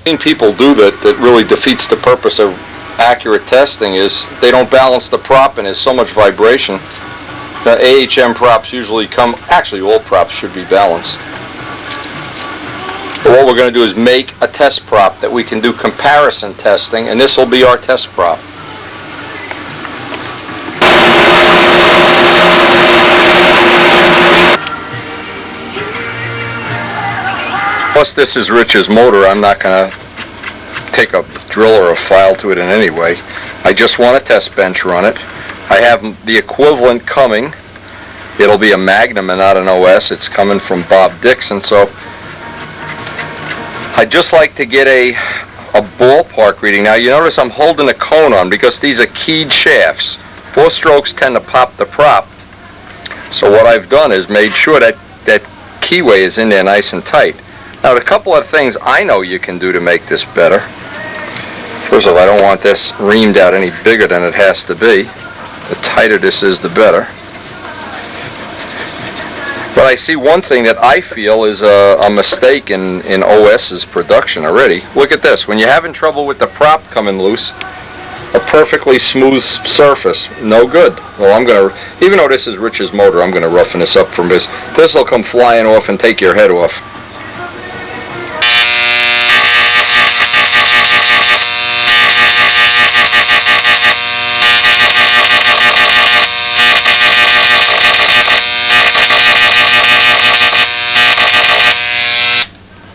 Seen people do that really defeats the purpose of accurate testing is they don't balance the prop and there's so much vibration. The AHM props usually come, actually all props should be balanced. But what we're going to do is make a test prop that we can do comparison testing, and this will be our test prop. Plus this is Rich's motor. I'm not going to take a drill or a file to it in any way. I just want a test bench run it. I have the equivalent coming. It'll be a Magnum and not an OS. It's coming from Bob Dixon. So I'd just like to get a ballpark reading. Now you notice I'm holding a cone on because these are keyed shafts. 4 strokes tend to pop the prop. So what I've done is made sure that keyway is in there nice and tight. Now, a couple of things I know you can do to make this better. First of all, I don't want this reamed out any bigger than it has to be. The tighter this is, the better. But I see one thing that I feel is a mistake in OS's production already. Look at this. When you're having trouble with the prop coming loose, a perfectly smooth surface, no good. Well, I'm going to, even though this is Rich's motor, I'm going to roughen this up from this. This will come flying off and take your head off.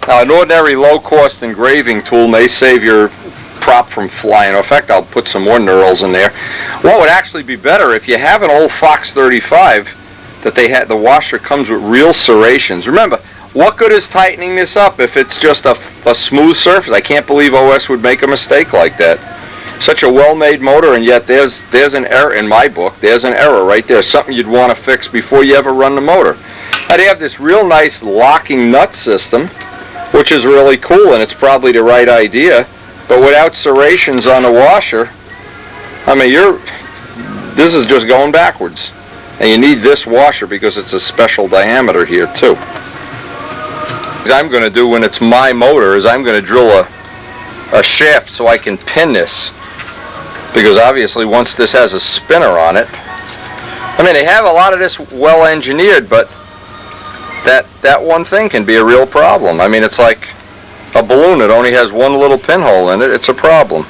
Now, an ordinary low-cost engraving tool may save your prop from flying. In fact, I'll put some more knurls in there. What would actually be better if you have an old Fox 35 that the washer comes with real serrations. Remember, what good is tightening this up if it's just a smooth surface? I can't believe OS would make a mistake like that. Such a well-made motor, and yet there's an error in my book. There's an error right there, something you'd want to fix before you ever run the motor. Now, they have this real nice locking nut system, which is really cool, and it's probably the right idea, but without serrations on the washer, I mean, this is just going backwards. And you need this washer because it's a special diameter here too. What I'm going to do when it's my motor is I'm going to drill a shaft so I can pin this, because obviously once this has a spinner on it, I mean, they have a lot of this well engineered, but that one thing can be a real problem. I mean, it's like a balloon that only has one little pinhole in it. It's a problem.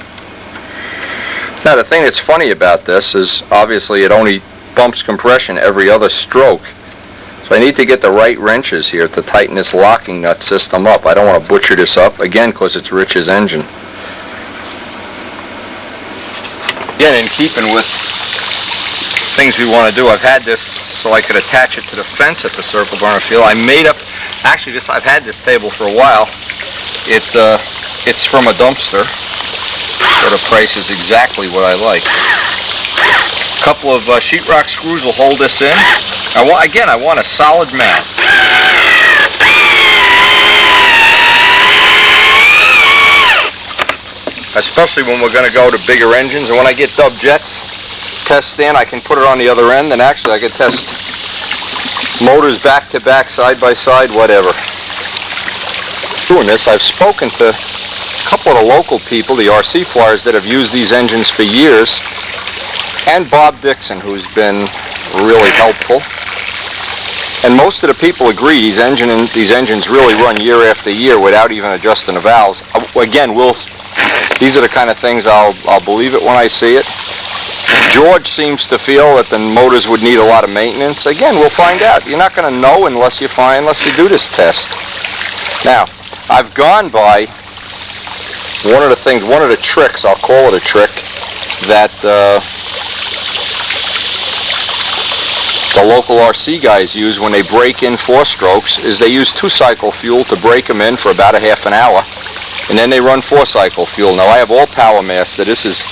Now, the thing that's funny about this is obviously it only bumps compression every other stroke. So I need to get the right wrenches here to tighten this locking nut system up. I don't want to butcher this up, again, because it's Rich's engine. Again, in keeping with things we want to do, I've had this so I could attach it to the fence at the circle burner field. I made up, actually I've had this table for a while. It's from a dumpster, so the price is exactly what I like. A couple of sheetrock screws will hold this in. I want a solid mount. Especially when we're going to go to bigger engines, and when I get dub jets test in, I can put it on the other end, and actually I can test motors back to back, side by side, whatever. Doing this, I've spoken to a couple of the local people, the RC flyers, that have used these engines for years, and Bob Dixon, who's been really helpful. And most of the people agree these engines really run year after year without even adjusting the valves. Again, these are the kind of things I'll believe it when I see it. George seems to feel that the motors would need a lot of maintenance. Again, we'll find out. You're not going to know unless you do this test. Now, I've gone by one of the tricks, I'll call it a trick, that the local RC guys use when they break in 4-strokes, is they use 2-cycle fuel to break them in for about a half an hour, and then they run 4-cycle fuel. Now, I have all Power Master. This is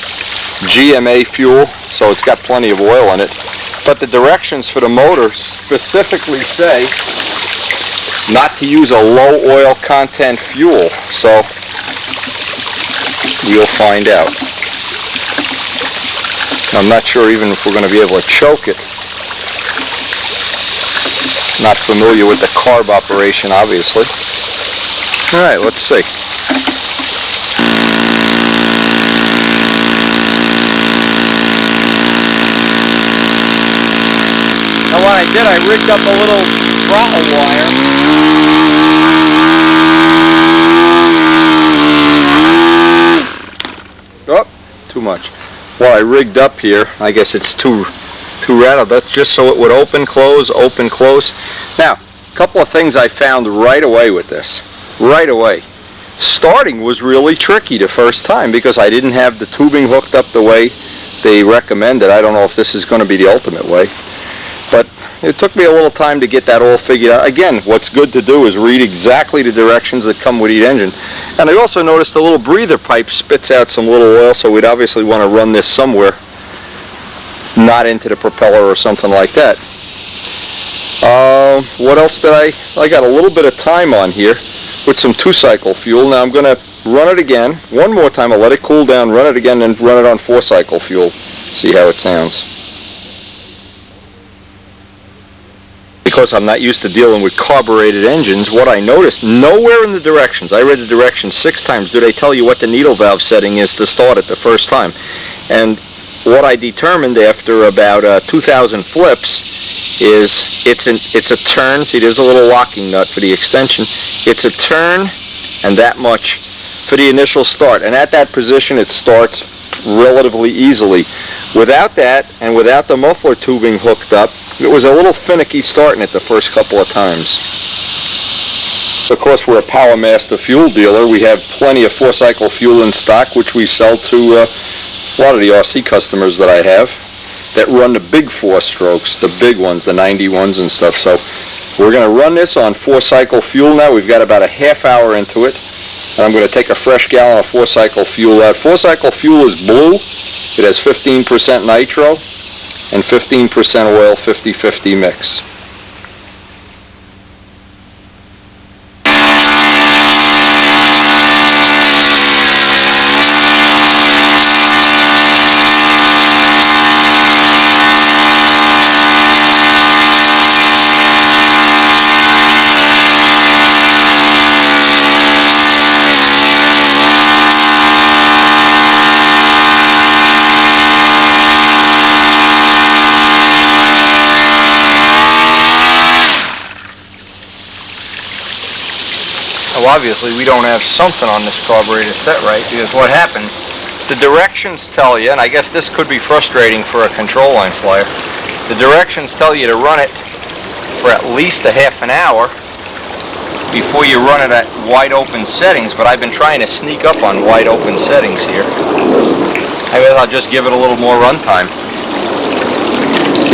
GMA fuel, so it's got plenty of oil in it, but the directions for the motor specifically say not to use a low oil content fuel, so we'll find out. I'm not sure even if we're going to be able to choke it. Not familiar with the carb operation, obviously. All right, let's see. Now what I did, I rigged up a little throttle wire. Oh, too much. What I rigged up here, I guess it's too rattled. That's just so it would open, close, open, close. Now, a couple of things I found right away with this. Right away. Starting was really tricky the first time because I didn't have the tubing hooked up the way they recommended. I don't know if this is going to be the ultimate way. But it took me a little time to get that all figured out. Again, what's good to do is read exactly the directions that come with each engine. And I also noticed the little breather pipe spits out some little oil, so we'd obviously want to run this somewhere, not into the propeller or something like that. What else did I got a little bit of time on here with some 2-cycle fuel. Now I'm going to run it again. One more time, I'll let it cool down, run it again, and run it on 4-cycle fuel. See how it sounds. Because I'm not used to dealing with carbureted engines, what I noticed, nowhere in the directions, I read the directions 6 times, do they tell you what the needle valve setting is to start it the first time. And what I determined after about 2,000 flips is it's a turn. See, there's a little locking nut for the extension. It's a turn and that much for the initial start. And at that position, it starts relatively easily. Without that, and without the muffler tubing hooked up, it was a little finicky starting it the first couple of times. Of course, we're a Power Master fuel dealer. We have plenty of 4-cycle fuel in stock, which we sell to a lot of the RC customers that I have that run the big 4-strokes, the big ones, the 91s and stuff. So we're going to run this on 4-cycle fuel now. We've got about a half hour into it. And I'm going to take a fresh gallon of 4-cycle fuel out. 4-cycle fuel is blue. It has 15% nitro and 15% oil, 50-50 mix. obviously we don't have something on this carburetor set right, because what happens, the directions tell you, and I guess this could be frustrating for a control line flyer, the directions tell you to run it for at least a half an hour before you run it at wide open settings, but I've been trying to sneak up on wide open settings here. I guess I'll just give it a little more runtime.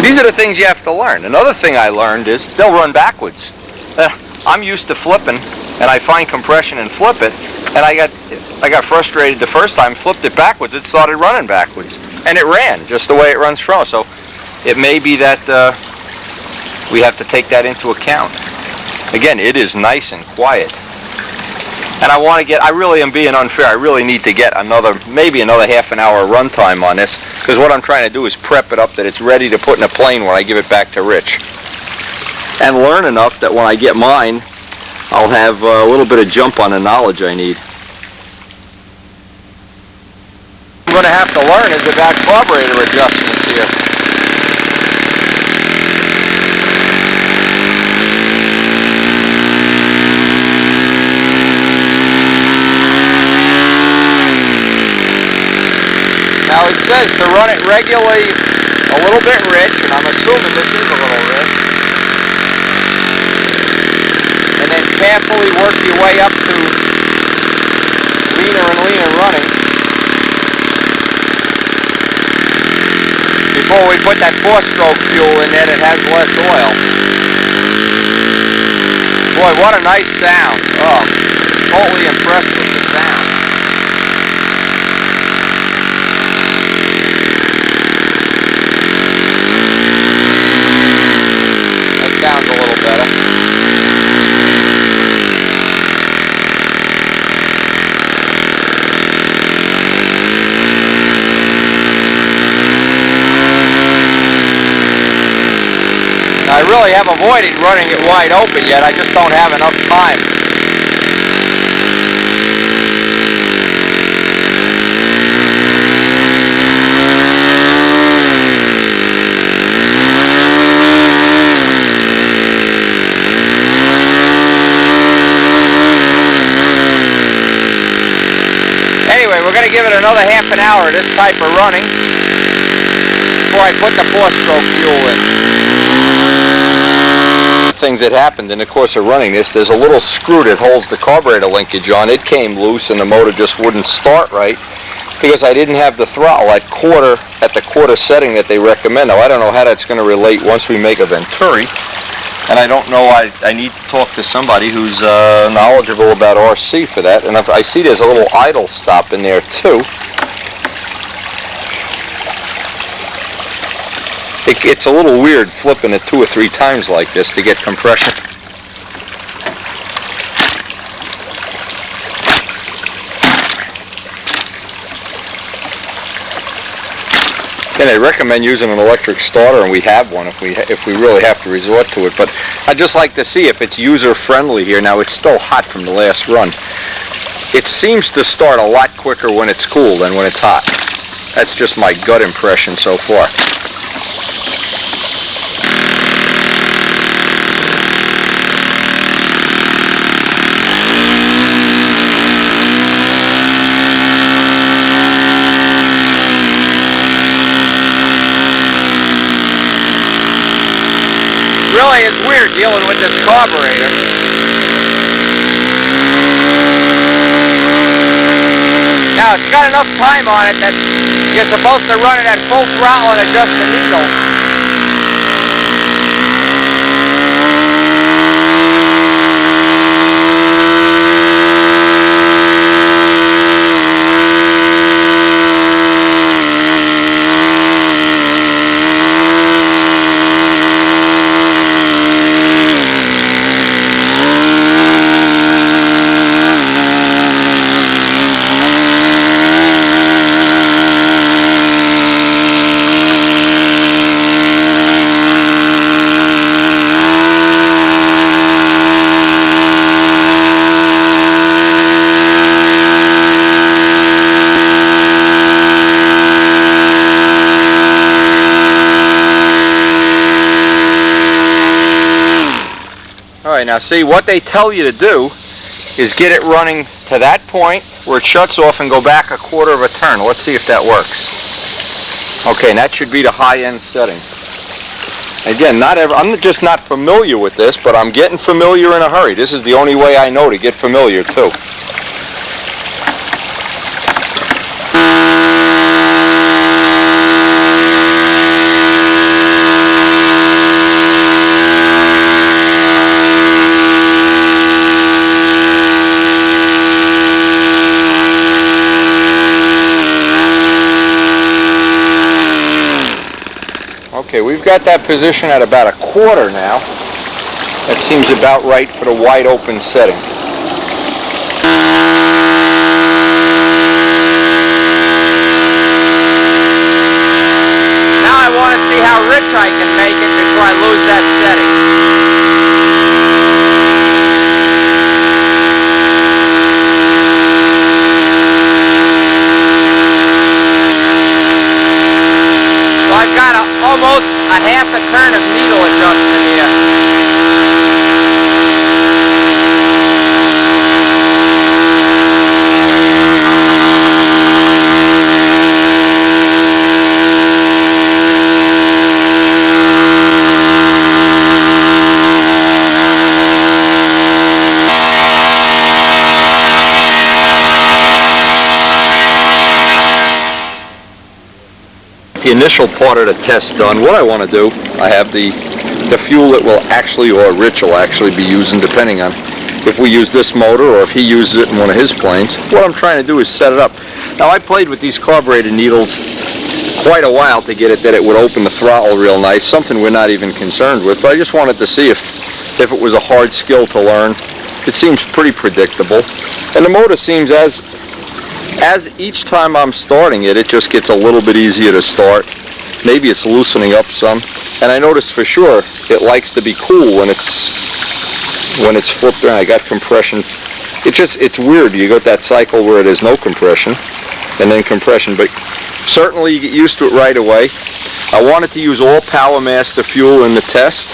These are the things you have to learn. Another thing I learned is they'll run backwards. I'm used to flipping, and I find compression and flip it, and I got frustrated the first time, flipped it backwards, it started running backwards, and it ran just the way it runs from. So it may be that we have to take that into account. Again, it is nice and quiet. And I really am being unfair. I really need to get maybe another half an hour runtime on this, because what I'm trying to do is prep it up that it's ready to put in a plane when I give it back to Rich. And learn enough that when I get mine, I'll have a little bit of jump on the knowledge I need. What I'm going to have to learn is about carburetor adjustments here. Now it says to run it regularly, a little bit rich, and I'm assuming this is a little rich. And then carefully work your way up to leaner and leaner running before we put that 4-stroke fuel in there that has less oil. Boy, what a nice sound. Oh, totally impressed with the sound. Sounds a little better. Now, I really have avoided running it wide open yet. I just don't have enough time. Anyway, we're going to give it another half an hour of this type of running before I put the 4-stroke fuel in. Things that happened in the course of running this, there's a little screw that holds the carburetor linkage on. It came loose and the motor just wouldn't start right because I didn't have the throttle at the quarter setting that they recommend. Now I don't know how that's going to relate once we make a Venturi. And I don't know, I need to talk to somebody who's knowledgeable about RC for that. And I see there's a little idle stop in there too. It's a little weird flipping it 2 or 3 times like this to get compression. And I recommend using an electric starter, and we have one if we really have to resort to it. But I'd just like to see if it's user-friendly here. Now, it's still hot from the last run. It seems to start a lot quicker when it's cool than when it's hot. That's just my gut impression so far. Really, it's weird dealing with this carburetor. Now, it's got enough time on it that you're supposed to run it at full throttle and adjust the needle. Now see, what they tell you to do is get it running to that point where it shuts off and go back a quarter of a turn. Let's see if that works. Okay, and that should be the high-end setting. Again, I'm just not familiar with this, but I'm getting familiar in a hurry. This is the only way I know to get familiar, too. Okay, we've got that position at about a quarter now. That seems about right for the wide open setting. Now I want to see how rich I can make it before I lose that setting. I've got almost a half a turn of needle adjustment here. The initial part of the test done. What I want to do, I have the fuel that will actually, or Rich will actually be using, depending on if we use this motor or if he uses it in one of his planes. What I'm trying to do is set it up. Now, I played with these carbureted needles quite a while to get it that it would open the throttle real nice, something we're not even concerned with, but I just wanted to see if it was a hard skill to learn. It seems pretty predictable, and the motor seems as each time I'm starting it, it just gets a little bit easier to start. Maybe it's loosening up some. And I noticed for sure it likes to be cool when it's flipped around. I got compression. It's weird. You got that cycle where it is no compression and then compression, but certainly you get used to it right away. I wanted to use all Power Master fuel in the test.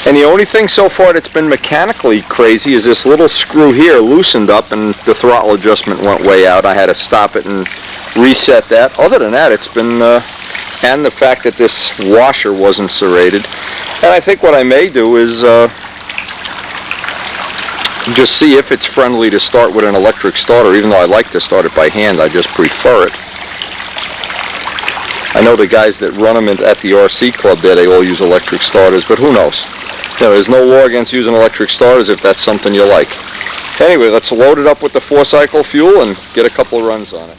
And the only thing so far that's been mechanically crazy is this little screw here loosened up and the throttle adjustment went way out. I had to stop it and reset that. Other than that, it's been, and the fact that this washer wasn't serrated. And I think what I may do is just see if it's friendly to start with an electric starter. Even though I like to start it by hand, I just prefer it. I know the guys that run them at the RC club there, they all use electric starters, but who knows? You know, there's no war against using electric starters if that's something you like. Anyway, let's load it up with the 4-cycle fuel and get a couple of runs on it.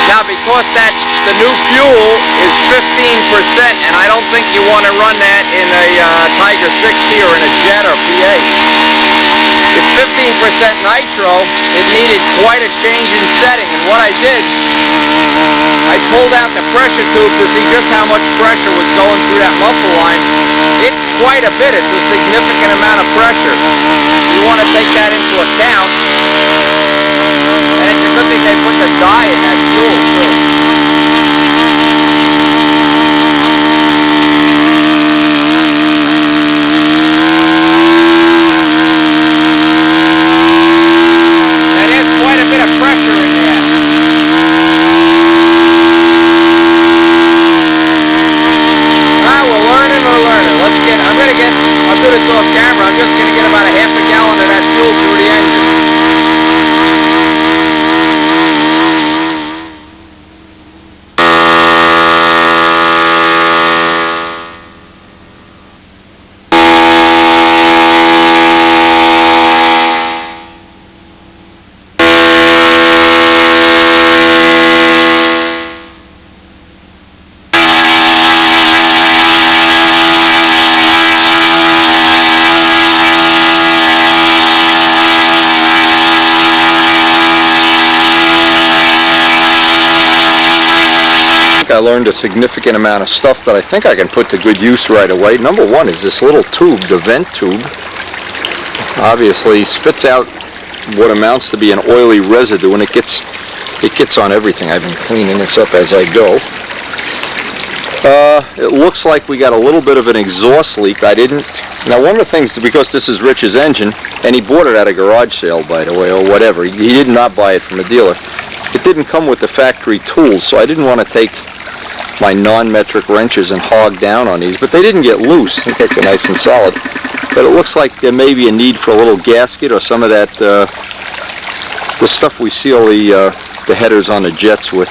Now, because the new fuel is 15%, and I don't think you want to run that in a Tiger 60 or in a Jet or P8. It's 15% nitro. It needed quite a change in setting, and what I did, I pulled out the pressure tube to see just how much pressure was going through that muffler line. It's quite a bit. It's a significant amount of pressure. You want to take that into account. And it's a good thing they put the dye in that fuel, too. That is quite a bit of pressure in there. We're learning. I'll do this off camera. I'm just going to get about a half a gallon of I learned a significant amount of stuff that I think I can put to good use right away. Number one is this little tube, the vent tube. Obviously spits out what amounts to be an oily residue, and it gets on everything. I've been cleaning this up as I go. It looks like we got a little bit of an exhaust leak. Now one of the things, because this is Rich's engine, and he bought it at a garage sale, by the way, or whatever. He did not buy it from a dealer. It didn't come with the factory tools, so I didn't want to take my non-metric wrenches and hog down on these, but they didn't get loose. I think they're nice and solid. But it looks like there may be a need for a little gasket or some of that, the stuff we seal the headers on the jets with.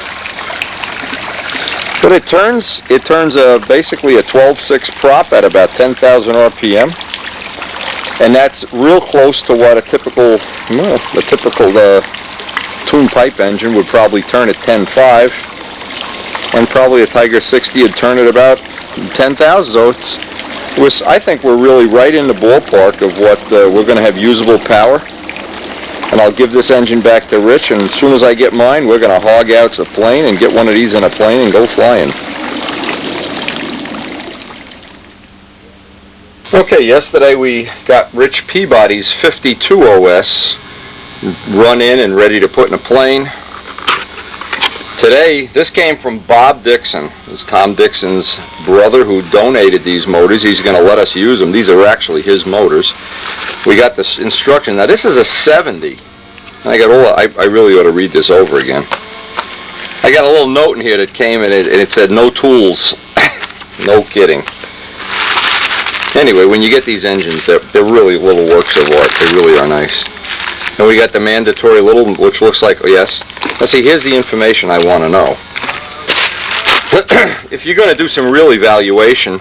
But it turns basically a 12.6 prop at about 10,000 RPM, and that's real close to what a typical tune pipe engine would probably turn at 10.5, and probably a Tiger 60 would turn at about 10,000. So I think we're really right in the ballpark of what we're going to have usable power. And I'll give this engine back to Rich, and as soon as I get mine, we're going to hog out to the plane and get one of these in a plane and go flying. Okay, yesterday we got Rich Peabody's 52 OS run in and ready to put in a plane. Today, this came from Bob Dixon. It's Tom Dixon's brother who donated these motors. He's going to let us use them. These are actually his motors. We got this instruction. Now this is a 70. And I really ought to read this over again. I got a little note in here that came and it said no tools. No kidding. Anyway, when you get these engines, they're really little works of art. They really are nice. And we got the mandatory little, which looks like, oh yes. Now see, here's the information I want to know. If you're going to do some real evaluation,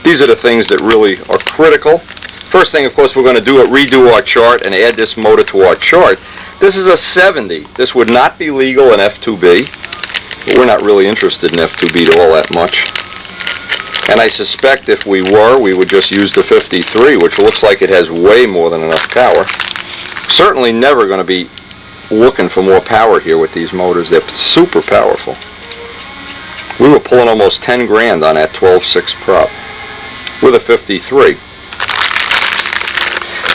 these are the things that really are critical. First thing, of course, we're going to redo our chart and add this motor to our chart. This is a 70. This would not be legal in F2B. But we're not really interested in F2B all that much. And I suspect if we were, we would just use the 53, which looks like it has way more than enough power. Certainly never going to be looking for more power here with these motors. They're super powerful. We were pulling almost 10 grand on that 12.6 prop with a 53.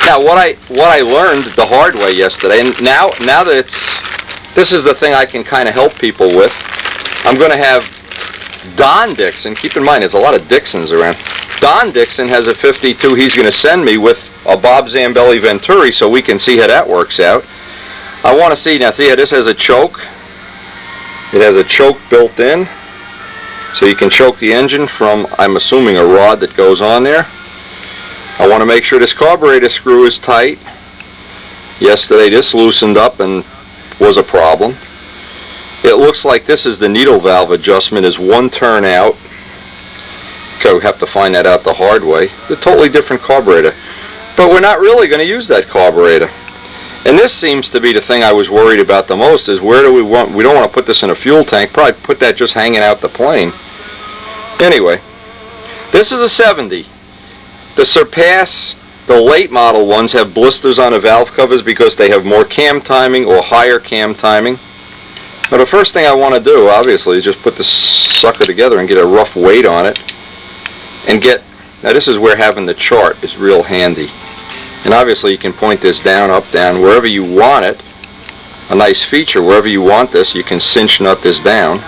Now what I learned the hard way yesterday, and now that this is the thing I can kind of help people with. I'm going to have Don Dixon, keep in mind there's a lot of Dixons around. Don Dixon has a 52 he's going to send me with a Bob Zambelli Venturi so we can see how that works out. I want to see, now see how this has a choke? It has a choke built in, so you can choke the engine from, I'm assuming, a rod that goes on there. I want to make sure this carburetor screw is tight. Yesterday this loosened up and was a problem. It looks like this is the needle valve adjustment is one turn out. Okay, we have to find that out the hard way. It's a totally different carburetor. But we're not really going to use that carburetor. And this seems to be the thing I was worried about the most, is where do we don't want to put this in a fuel tank, probably put that just hanging out the plane. Anyway, this is a 70. The Surpass, the late model ones, have blisters on the valve covers because they have more cam timing or higher cam timing. But the first thing I want to do, obviously, is just put this sucker together and get a rough weight on it. And now this is where having the chart is real handy. And obviously you can point this down, up, down, wherever you want it. A nice feature, wherever you want this, you can cinch nut this down.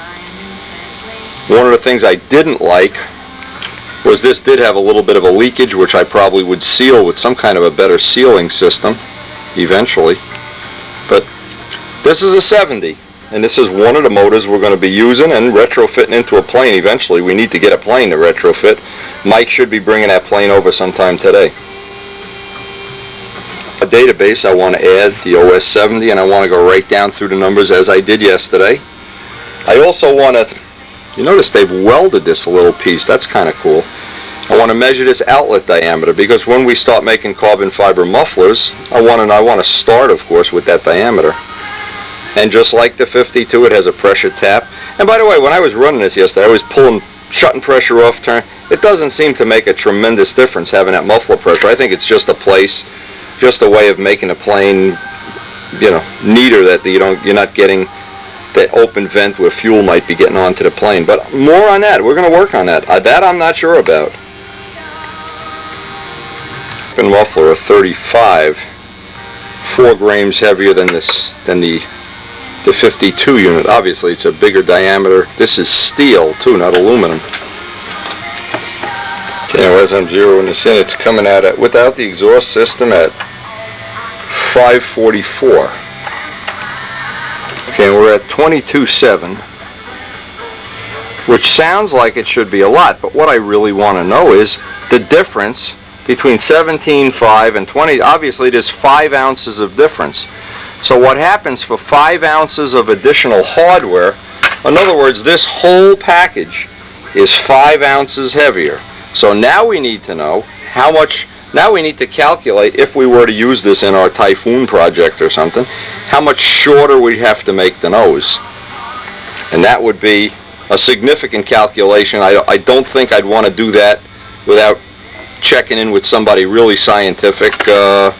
One of the things I didn't like was this did have a little bit of a leakage, which I probably would seal with some kind of a better sealing system eventually. But this is a 70, and this is one of the motors we're going to be using and retrofitting into a plane eventually. We need to get a plane to retrofit. Mike should be bringing that plane over sometime today. A database, I want to add the OS 70, and I want to go right down through the numbers as I did yesterday. I also want to, you notice they've welded this little piece. That's kind of cool. I want to measure this outlet diameter because when we start making carbon fiber mufflers, I want to start, of course, with that diameter. And just like the 52, it has a pressure tap. And by the way, when I was running this yesterday, I was shutting pressure off, turn. It doesn't seem to make a tremendous difference having that muffler pressure. I think it's just a way of making a plane, neater, that you're not getting that open vent where fuel might be getting onto the plane. But more on that. We're going to work on that. That I'm not sure about. Muffler, a 35, 4 grams heavier than the 52 unit. Obviously, it's a bigger diameter. This is steel too, not aluminum. Okay, as I'm zeroing this in, it's coming out at, without the exhaust system, at 544. Okay, and we're at 22.7, which sounds like it should be a lot, but what I really want to know is the difference between 17.5 and 20. Obviously, there's 5 ounces of difference. So what happens for 5 ounces of additional hardware, in other words, this whole package is 5 ounces heavier. So now we need to know how much, now we need to calculate, if we were to use this in our Typhoon project or something, how much shorter we'd have to make the nose. And that would be a significant calculation. I don't think I'd want to do that without checking in with somebody really scientific that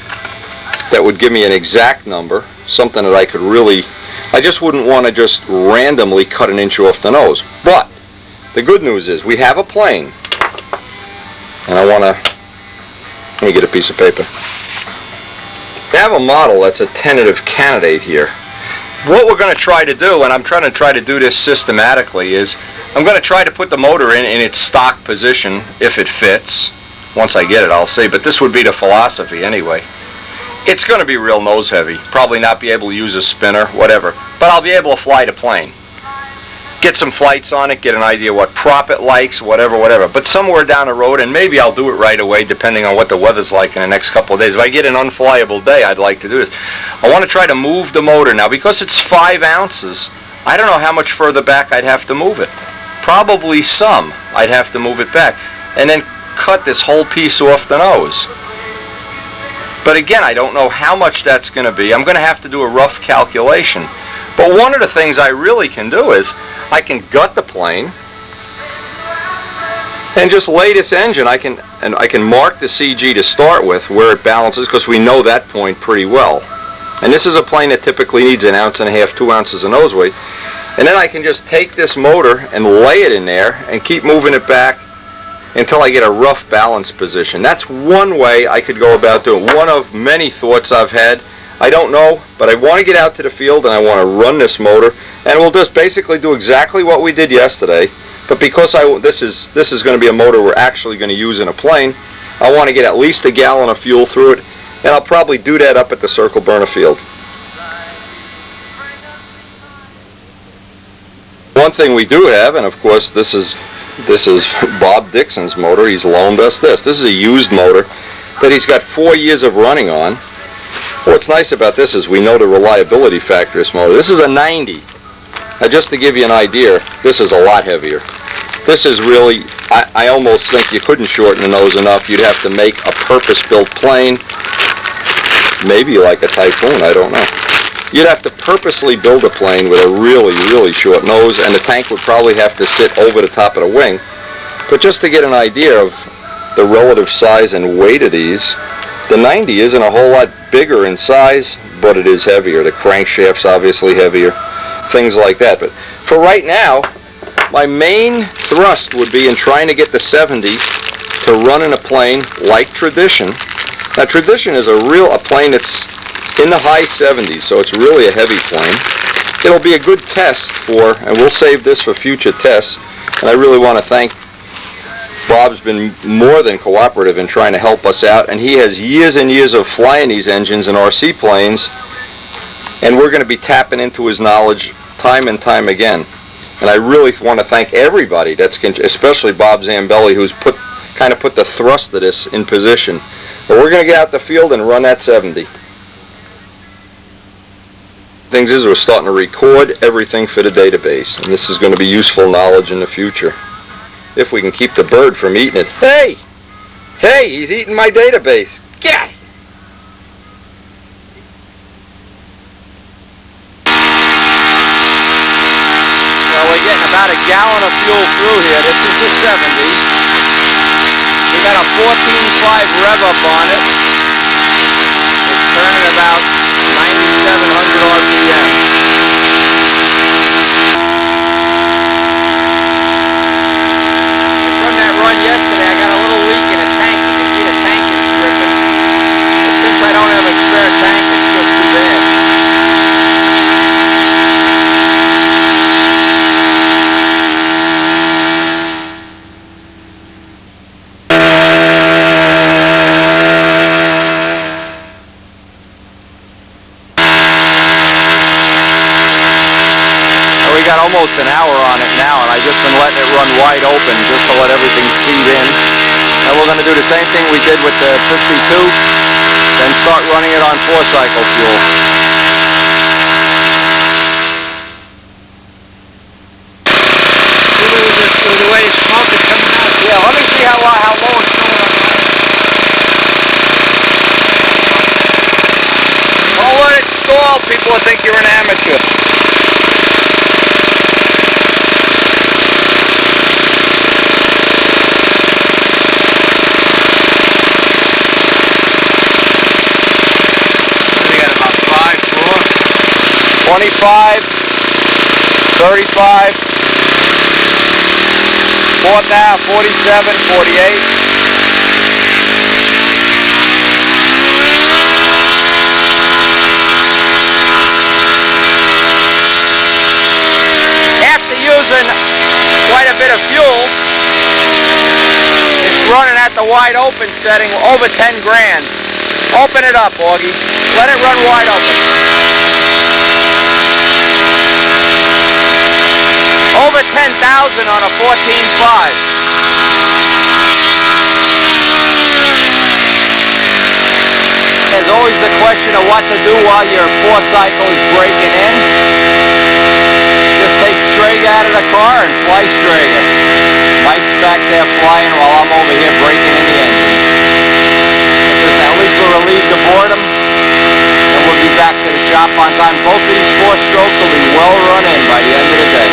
would give me an exact number, something that I could really, I just wouldn't want to just randomly cut an inch off the nose. But the good news is we have a plane, and I want to, let me get a piece of paper. We have a model that's a tentative candidate here. What we're going to try to do, and I'm trying to do this systematically, is I'm going to try to put the motor in its stock position if it fits. Once I get it, I'll see, but this would be the philosophy anyway. It's going to be real nose heavy, probably not be able to use a spinner, whatever, but I'll be able to fly the plane. Get some flights on it, get an idea what prop it likes, whatever. But somewhere down the road, and maybe I'll do it right away depending on what the weather's like in the next couple of days. If I get an unflyable day, I'd like to do this. I want to try to move the motor now. Because it's 5 ounces, I don't know how much further back I'd have to move it. Probably some. I'd have to move it back. And then cut this whole piece off the nose. But again, I don't know how much that's going to be. I'm going to have to do a rough calculation. But one of the things I really can do is I can gut the plane and just lay this engine. I can mark the CG to start with where it balances, because we know that point pretty well. And this is a plane that typically needs 1.5 ounces, 2 ounces of nose weight. And then I can just take this motor and lay it in there and keep moving it back until I get a rough balance position. That's one way I could go about doing it. One of many thoughts I've had. I don't know, but I want to get out to the field and I want to run this motor, and we'll just basically do exactly what we did yesterday. But because this is going to be a motor we're actually going to use in a plane, I want to get at least 1 gallon of fuel through it, and I'll probably do that up at the Circle Burner field. One thing we do have, and of course this is Bob Dixon's motor. He's loaned us this. This is a used motor that he's got 4 years of running on. What's nice about this is we know the reliability factor of this motor. This is a 90. Now just to give you an idea, this is a lot heavier. This is really, I almost think you couldn't shorten the nose enough. You'd have to make a purpose-built plane, maybe like a Typhoon, I don't know. You'd have to purposely build a plane with a really, really short nose, and the tank would probably have to sit over the top of the wing. But just to get an idea of the relative size and weight of these, the 90 isn't a whole lot bigger in size, but it is heavier. The crankshaft's obviously heavier, things like that. But for right now, my main thrust would be in trying to get the 70 to run in a plane like Tradition. Now Tradition is a plane that's in the high 70s, so it's really a heavy plane. It'll be a good test for, and we'll save this for future tests, and I really want to thank Bob's been more than cooperative in trying to help us out, and he has years and years of flying these engines in RC planes, and we're going to be tapping into his knowledge time and time again. And I really want to thank everybody, especially Bob Zambelli, who's kind of put the thrust of this in position. But we're going to get out the field and run that 70. Things is, we're starting to record everything for the database, and this is going to be useful knowledge in the future. If we can keep the bird from eating it. Hey! Hey, he's eating my database. Get it! Well, we're getting about 1 gallon of fuel through here. This is the 70. We got a 14.5 rev up on it. It's turning about 9,700 RPM. almost an hour on it now, and I've just been letting it run wide open just to let everything seep in. And we're going to do the same thing we did with the 52, then start running it on 4-cycle fuel. The way the smoke is coming out. Yeah, let me see how low it's going on. Don't let it stall. People will think you're an amateur. We got about 5, 4. 25, 35, 47, 48. After using quite a bit of fuel, it's running at the wide open setting over 10 grand. Open it up, Augie. Let it run wide open. Over 10,000 on a 14.5. There's always the question of what to do while your 4-cycle is breaking in. Just take Strega out of the car and fly Strega. Mike's back there flying while I'm over here breaking in the engines. At least we'll relieve the boredom, and we'll be back to the shop on time. Both of these 4-strokes will be well run in by the end of the day.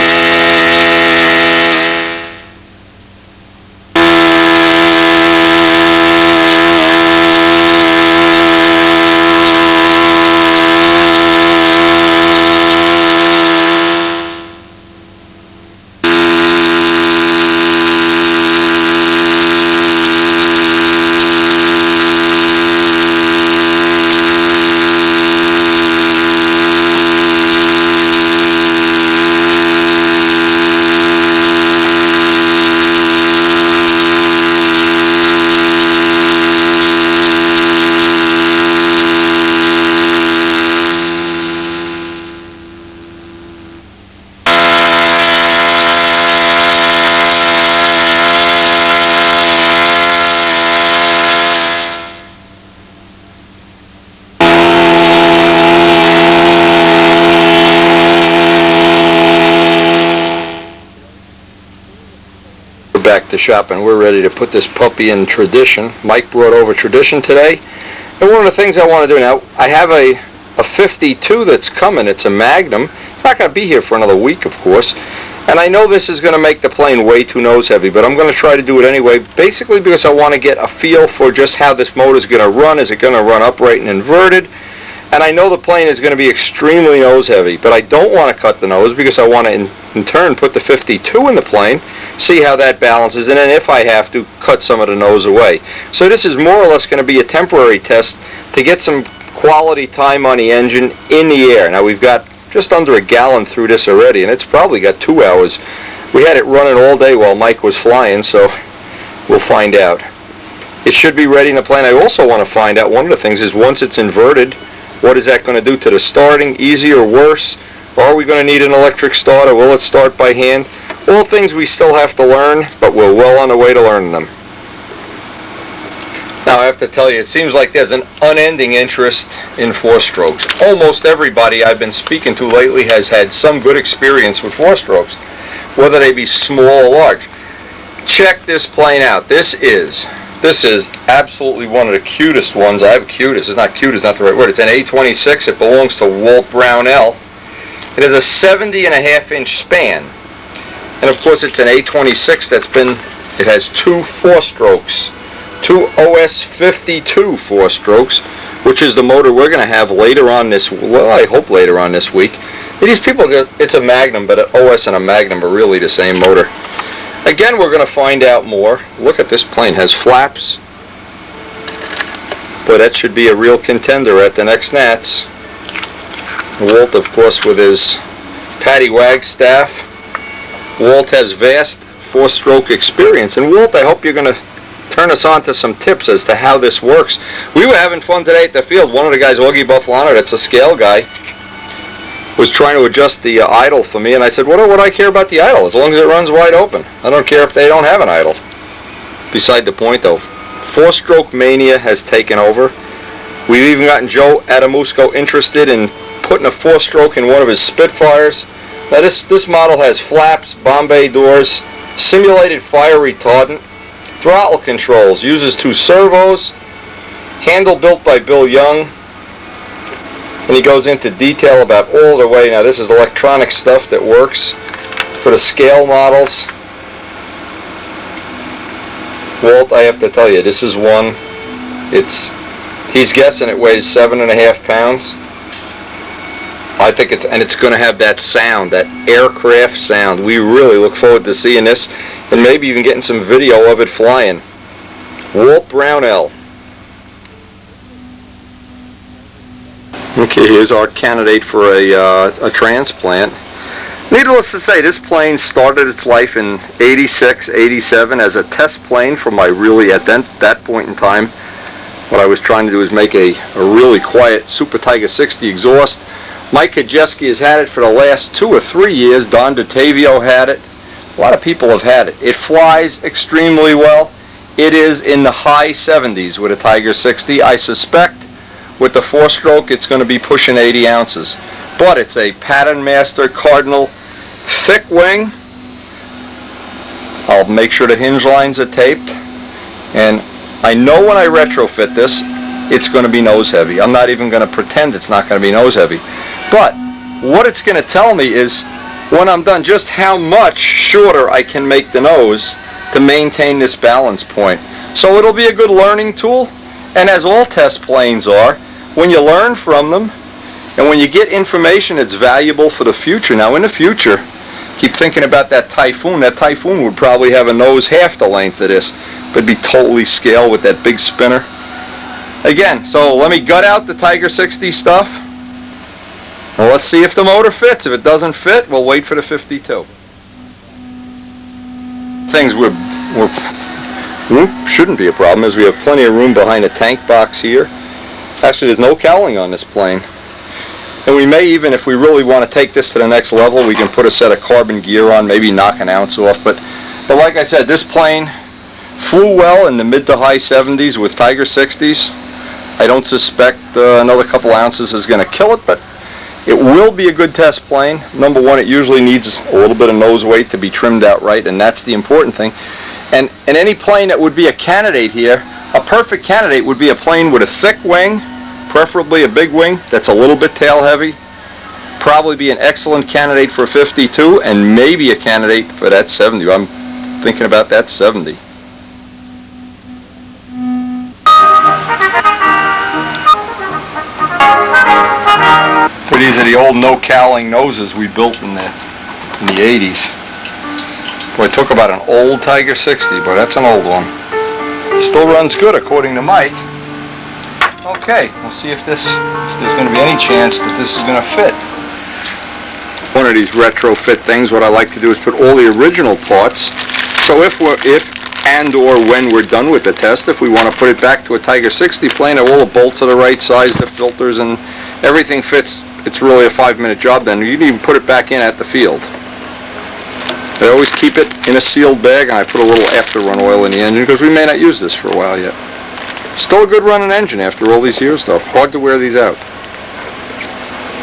Back to shop, and we're ready to put this puppy in Tradition. Mike brought over Tradition today, and one of the things I want to do now, I have a 52 that's coming. It's a Magnum. It's not going to be here for another week, of course, and I know this is going to make the plane way too nose heavy, but I'm going to try to do it anyway, basically because I want to get a feel for just how this motor is going to run. Is it going to run upright and inverted? And I know the plane is going to be extremely nose heavy, but I don't want to cut the nose because I want to in turn put the 52 in the plane, see how that balances, and then if I have to, cut some of the nose away. So this is more or less going to be a temporary test to get some quality time on the engine in the air. Now we've got just under a gallon through this already, and it's probably got 2 hours. We had it running all day while Mike was flying, so we'll find out. It should be ready in the plane. I also want to find out, one of the things is once it's inverted, what is that going to do to the starting? Easy or worse? Are we going to need an electric starter? Will it start by hand? All things we still have to learn, but we're well on the way to learning them. Now I have to tell you, it seems like there's an unending interest in 4-strokes. Almost everybody I've been speaking to lately has had some good experience with 4-strokes, whether they be small or large. Check this plane out. This is absolutely one of the cutest ones. I have cutest. It's not cute, it's not the right word. It's an A26. It belongs to Walt Brownell. It has a 70.5-inch span. And of course it's an A26 it has 2 4-strokes. 2 OS52 4-strokes, which is the motor we're going to have later on this, well, I hope later on this week. These people, it's a Magnum, but an OS and a Magnum are really the same motor. Again, we're going to find out more. Look at this plane. Has flaps. Boy, that should be a real contender at the next Nats. Walt, of course, with his Paddy Wagstaff. Walt has vast 4-stroke experience. And Walt, I hope you're going to turn us on to some tips as to how this works. We were having fun today at the field. One of the guys, Augie Buffalano, that's a scale guy, was trying to adjust the idle for me, and I said, what do I care about the idle? As long as it runs wide open. I don't care if they don't have an idle. Beside the point, though. Four-stroke mania has taken over. We've even gotten Joe Adamusco interested in putting a four-stroke in one of his Spitfires. Now this model has flaps, Bombay doors, simulated fire retardant, throttle controls, uses 2 servos, handle built by Bill Young, and he goes into detail about all the way. Now this is electronic stuff that works for the scale models. Walt, I have to tell you, this is one. He's guessing it weighs 7.5 pounds. I think it's going to have that sound, that aircraft sound. We really look forward to seeing this, and maybe even getting some video of it flying. Walt Brownell. Okay, here's our candidate for a transplant. Needless to say, this plane started its life in 86, 87 as a test plane for my really, at that point in time, what I was trying to do is make a really quiet Super Tiger 60 exhaust. Mike Kajeski has had it for the last 2 or 3 years. Don DeTavio had it. A lot of people have had it. It flies extremely well. It is in the high 70s with a Tiger 60. I suspect with the 4-stroke it's going to be pushing 80 ounces. But it's a Pattern Master Cardinal thick wing. I'll make sure the hinge lines are taped. And I know when I retrofit this, it's going to be nose heavy. I'm not even going to pretend it's not going to be nose heavy. But what it's going to tell me is, when I'm done, just how much shorter I can make the nose to maintain this balance point. So it'll be a good learning tool. And as all test planes are, when you learn from them, and when you get information that's valuable for the future. Now in the future, keep thinking about that Typhoon. That Typhoon would probably have a nose half the length of this, but be totally scale with that big spinner. Again, so let me gut out the Tiger 60 stuff. Well, let's see if the motor fits. If it doesn't fit, we'll wait for the 52. Things shouldn't be a problem, as we have plenty of room behind the tank box here. Actually, there's no cowling on this plane. And we may even, if we really want to take this to the next level, we can put a set of carbon gear on, maybe knock an ounce off. But like I said, this plane flew well in the mid to high 70s with Tiger 60s. I don't suspect another couple ounces is going to kill it, but it will be a good test plane. Number one, it usually needs a little bit of nose weight to be trimmed out right, and that's the important thing. And any plane that would be a candidate here, a perfect candidate would be a plane with a thick wing, preferably a big wing that's a little bit tail heavy. Probably be an excellent candidate for a 52, and maybe a candidate for that 70. I'm thinking about that 70. These are the old no cowling noses we built in the 80s. Boy, it took about an old Tiger 60, but that's an old one. Still runs good according to Mike. Okay, we'll see if there's going to be any chance that this is going to fit. One of these retrofit things, what I like to do is put all the original parts. So if and or when we're done with the test, if we want to put it back to a Tiger 60 plane, all the bolts are the right size, the filters and everything fits. It's really a 5-minute job then. You can even put it back in at the field. I always keep it in a sealed bag, and I put a little after-run oil in the engine because we may not use this for a while yet. Still a good running engine after all these years though. Hard to wear these out.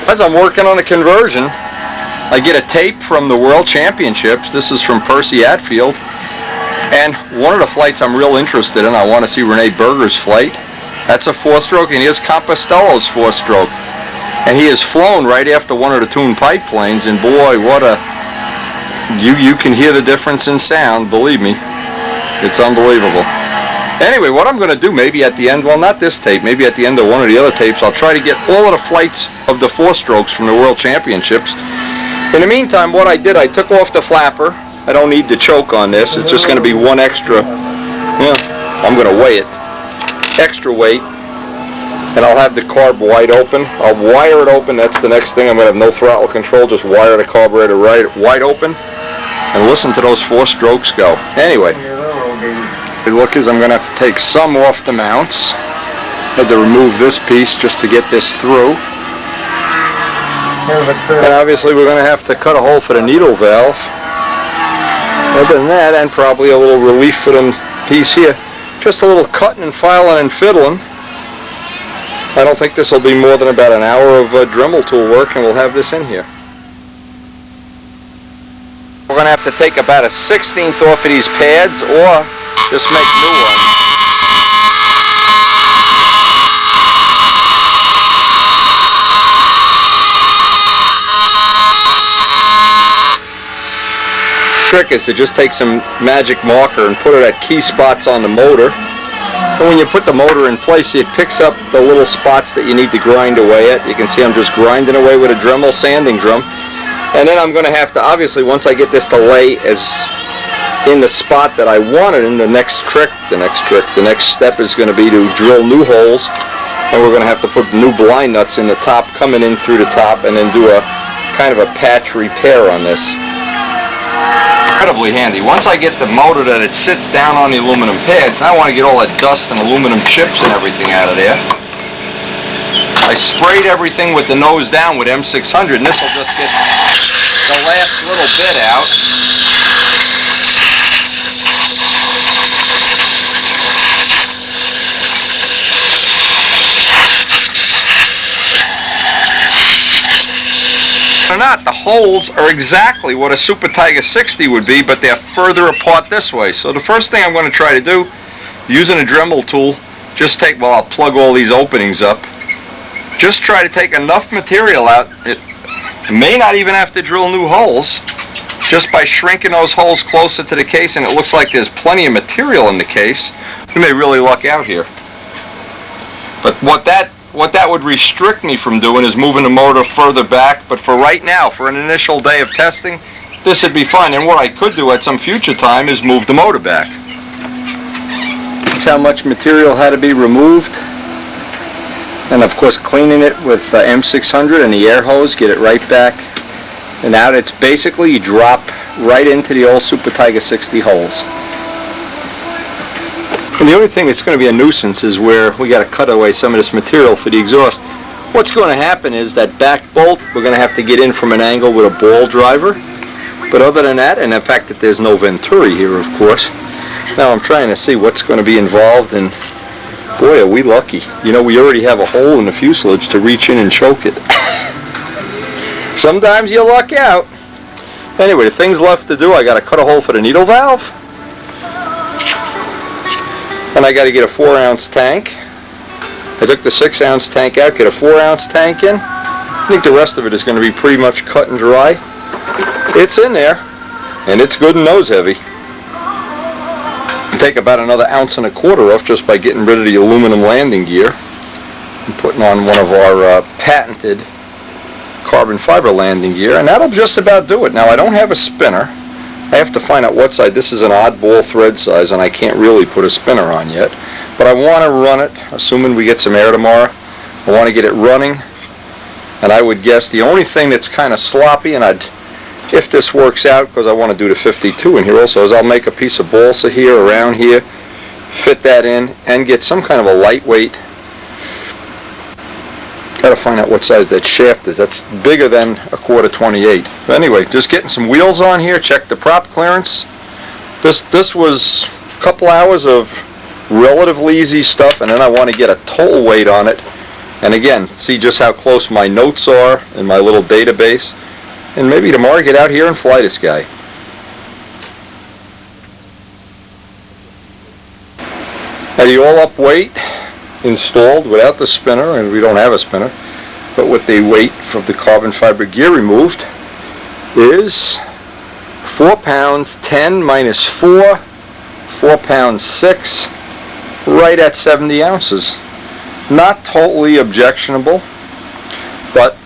As I'm working on the conversion, I get a tape from the World Championships. This is from Percy Atfield. And one of the flights I'm real interested in, I want to see Renee Berger's flight. That's a 4-stroke, and here's Compostelo's 4-stroke. And he has flown right after one of the tuned pipe planes, and boy, what a... You can hear the difference in sound, believe me. It's unbelievable. Anyway, what I'm going to do, maybe at the end, well, not this tape, maybe at the end of one of the other tapes, I'll try to get all of the flights of the 4-strokes from the World Championships. In the meantime, what I did, I took off the flapper. I don't need the choke on this. It's just going to be one extra, I'm going to weigh it, extra weight. And I'll have the carb wide open. I'll wire it open. That's the next thing. I'm going to have no throttle control. Just wire the carburetor wide open. And listen to those 4 strokes go. Anyway, the look is I'm going to have to take some off the mounts. I had to remove this piece just to get this through. And obviously we're going to have to cut a hole for the needle valve. Other than that, and probably a little relief for them piece here. Just a little cutting and filing and fiddling. I don't think this will be more than about an hour of Dremel tool work, and we'll have this in here. We're going to have to take about a 1/16 off of these pads, or just make new ones. Trick is to just take some magic marker and put it at key spots on the motor. And when you put the motor in place, it picks up the little spots that you need to grind away at. You can see I'm just grinding away with a Dremel sanding drum. And then I'm going to have to, obviously, once I get this to lay as in the spot that I wanted, in the next step is going to be to drill new holes. And we're going to have to put new blind nuts in the top, coming in through the top, and then do a kind of a patch repair on this. Incredibly handy. Once I get the motor that it sits down on the aluminum pads, now I want to get all that dust and aluminum chips and everything out of there. I sprayed everything with the nose down with M600, and this will just get the last little bit out. Or not, the holes are exactly what a Super Tiger 60 would be, but they're further apart this way. So the first thing I'm going to try to do, using a Dremel tool, just take, well, I'll plug all these openings up, just try to take enough material out. It may not even have to drill new holes, just by shrinking those holes closer to the case, and it looks like there's plenty of material in the case. We may really luck out here. But what that would restrict me from doing is moving the motor further back, but for right now, for an initial day of testing, this would be fine. And what I could do at some future time is move the motor back. That's how much material had to be removed. And of course cleaning it with M600 and the air hose, get it right back. And now it's basically, you drop right into the old Super Tiger 60 holes. And the only thing that's going to be a nuisance is where we got to cut away some of this material for the exhaust. What's going to happen is that back bolt, we're going to have to get in from an angle with a ball driver. But other than that, and the fact that there's no Venturi here, of course, now I'm trying to see what's going to be involved, and boy, are we lucky. You know, we already have a hole in the fuselage to reach in and choke it. Sometimes you luck out. Anyway, the things left to do, I got to cut a hole for the needle valve. And I got to get a 4-ounce tank. I took the 6-ounce tank out, get a 4-ounce tank in. I think the rest of it is going to be pretty much cut and dry. It's in there, and it's good and nose heavy. Take about another 1.25 ounces off just by getting rid of the aluminum landing gear and putting on one of our patented carbon fiber landing gear, and that'll just about do it. Now, I don't have a spinner. I have to find out what size. This is an oddball thread size, and I can't really put a spinner on yet. But I want to run it, assuming we get some air tomorrow. I want to get it running, and I would guess the only thing that's kind of sloppy, and if this works out, because I want to do the 52 in here also, is I'll make a piece of balsa here, around here, fit that in, and get some kind of a lightweight. Got to find out what size that shaft is. That's bigger than a 1/4 But anyway, just getting some wheels on here, check the prop clearance. This was a couple hours of relatively easy stuff, and then I want to get a total weight on it. And again, see just how close my notes are in my little database. And maybe tomorrow get out here and fly this guy. Now the all-up weight installed without the spinner, and we don't have a spinner, but with the weight from the carbon fiber gear removed, is 4 pounds 10 minus 4 pounds 6, right at 70 ounces. Not totally objectionable, but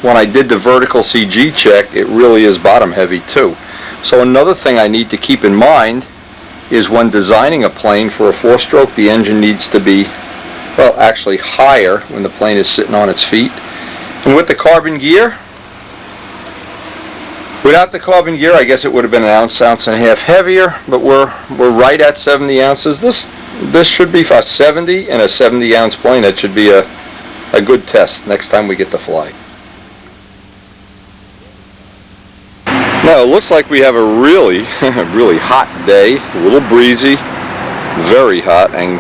when I did the vertical CG check, it really is bottom heavy too. So another thing I need to keep in mind is when designing a plane for a 4-stroke, the engine needs to be, well, actually higher when the plane is sitting on its feet. And with the carbon gear, without the carbon gear, I guess it would have been an ounce and a half heavier, but we're right at 70 ounces. This should be for a 70 and a 70-ounce plane. That should be a good test next time we get to fly. Now it looks like we have a really, really hot day, a little breezy, very hot, and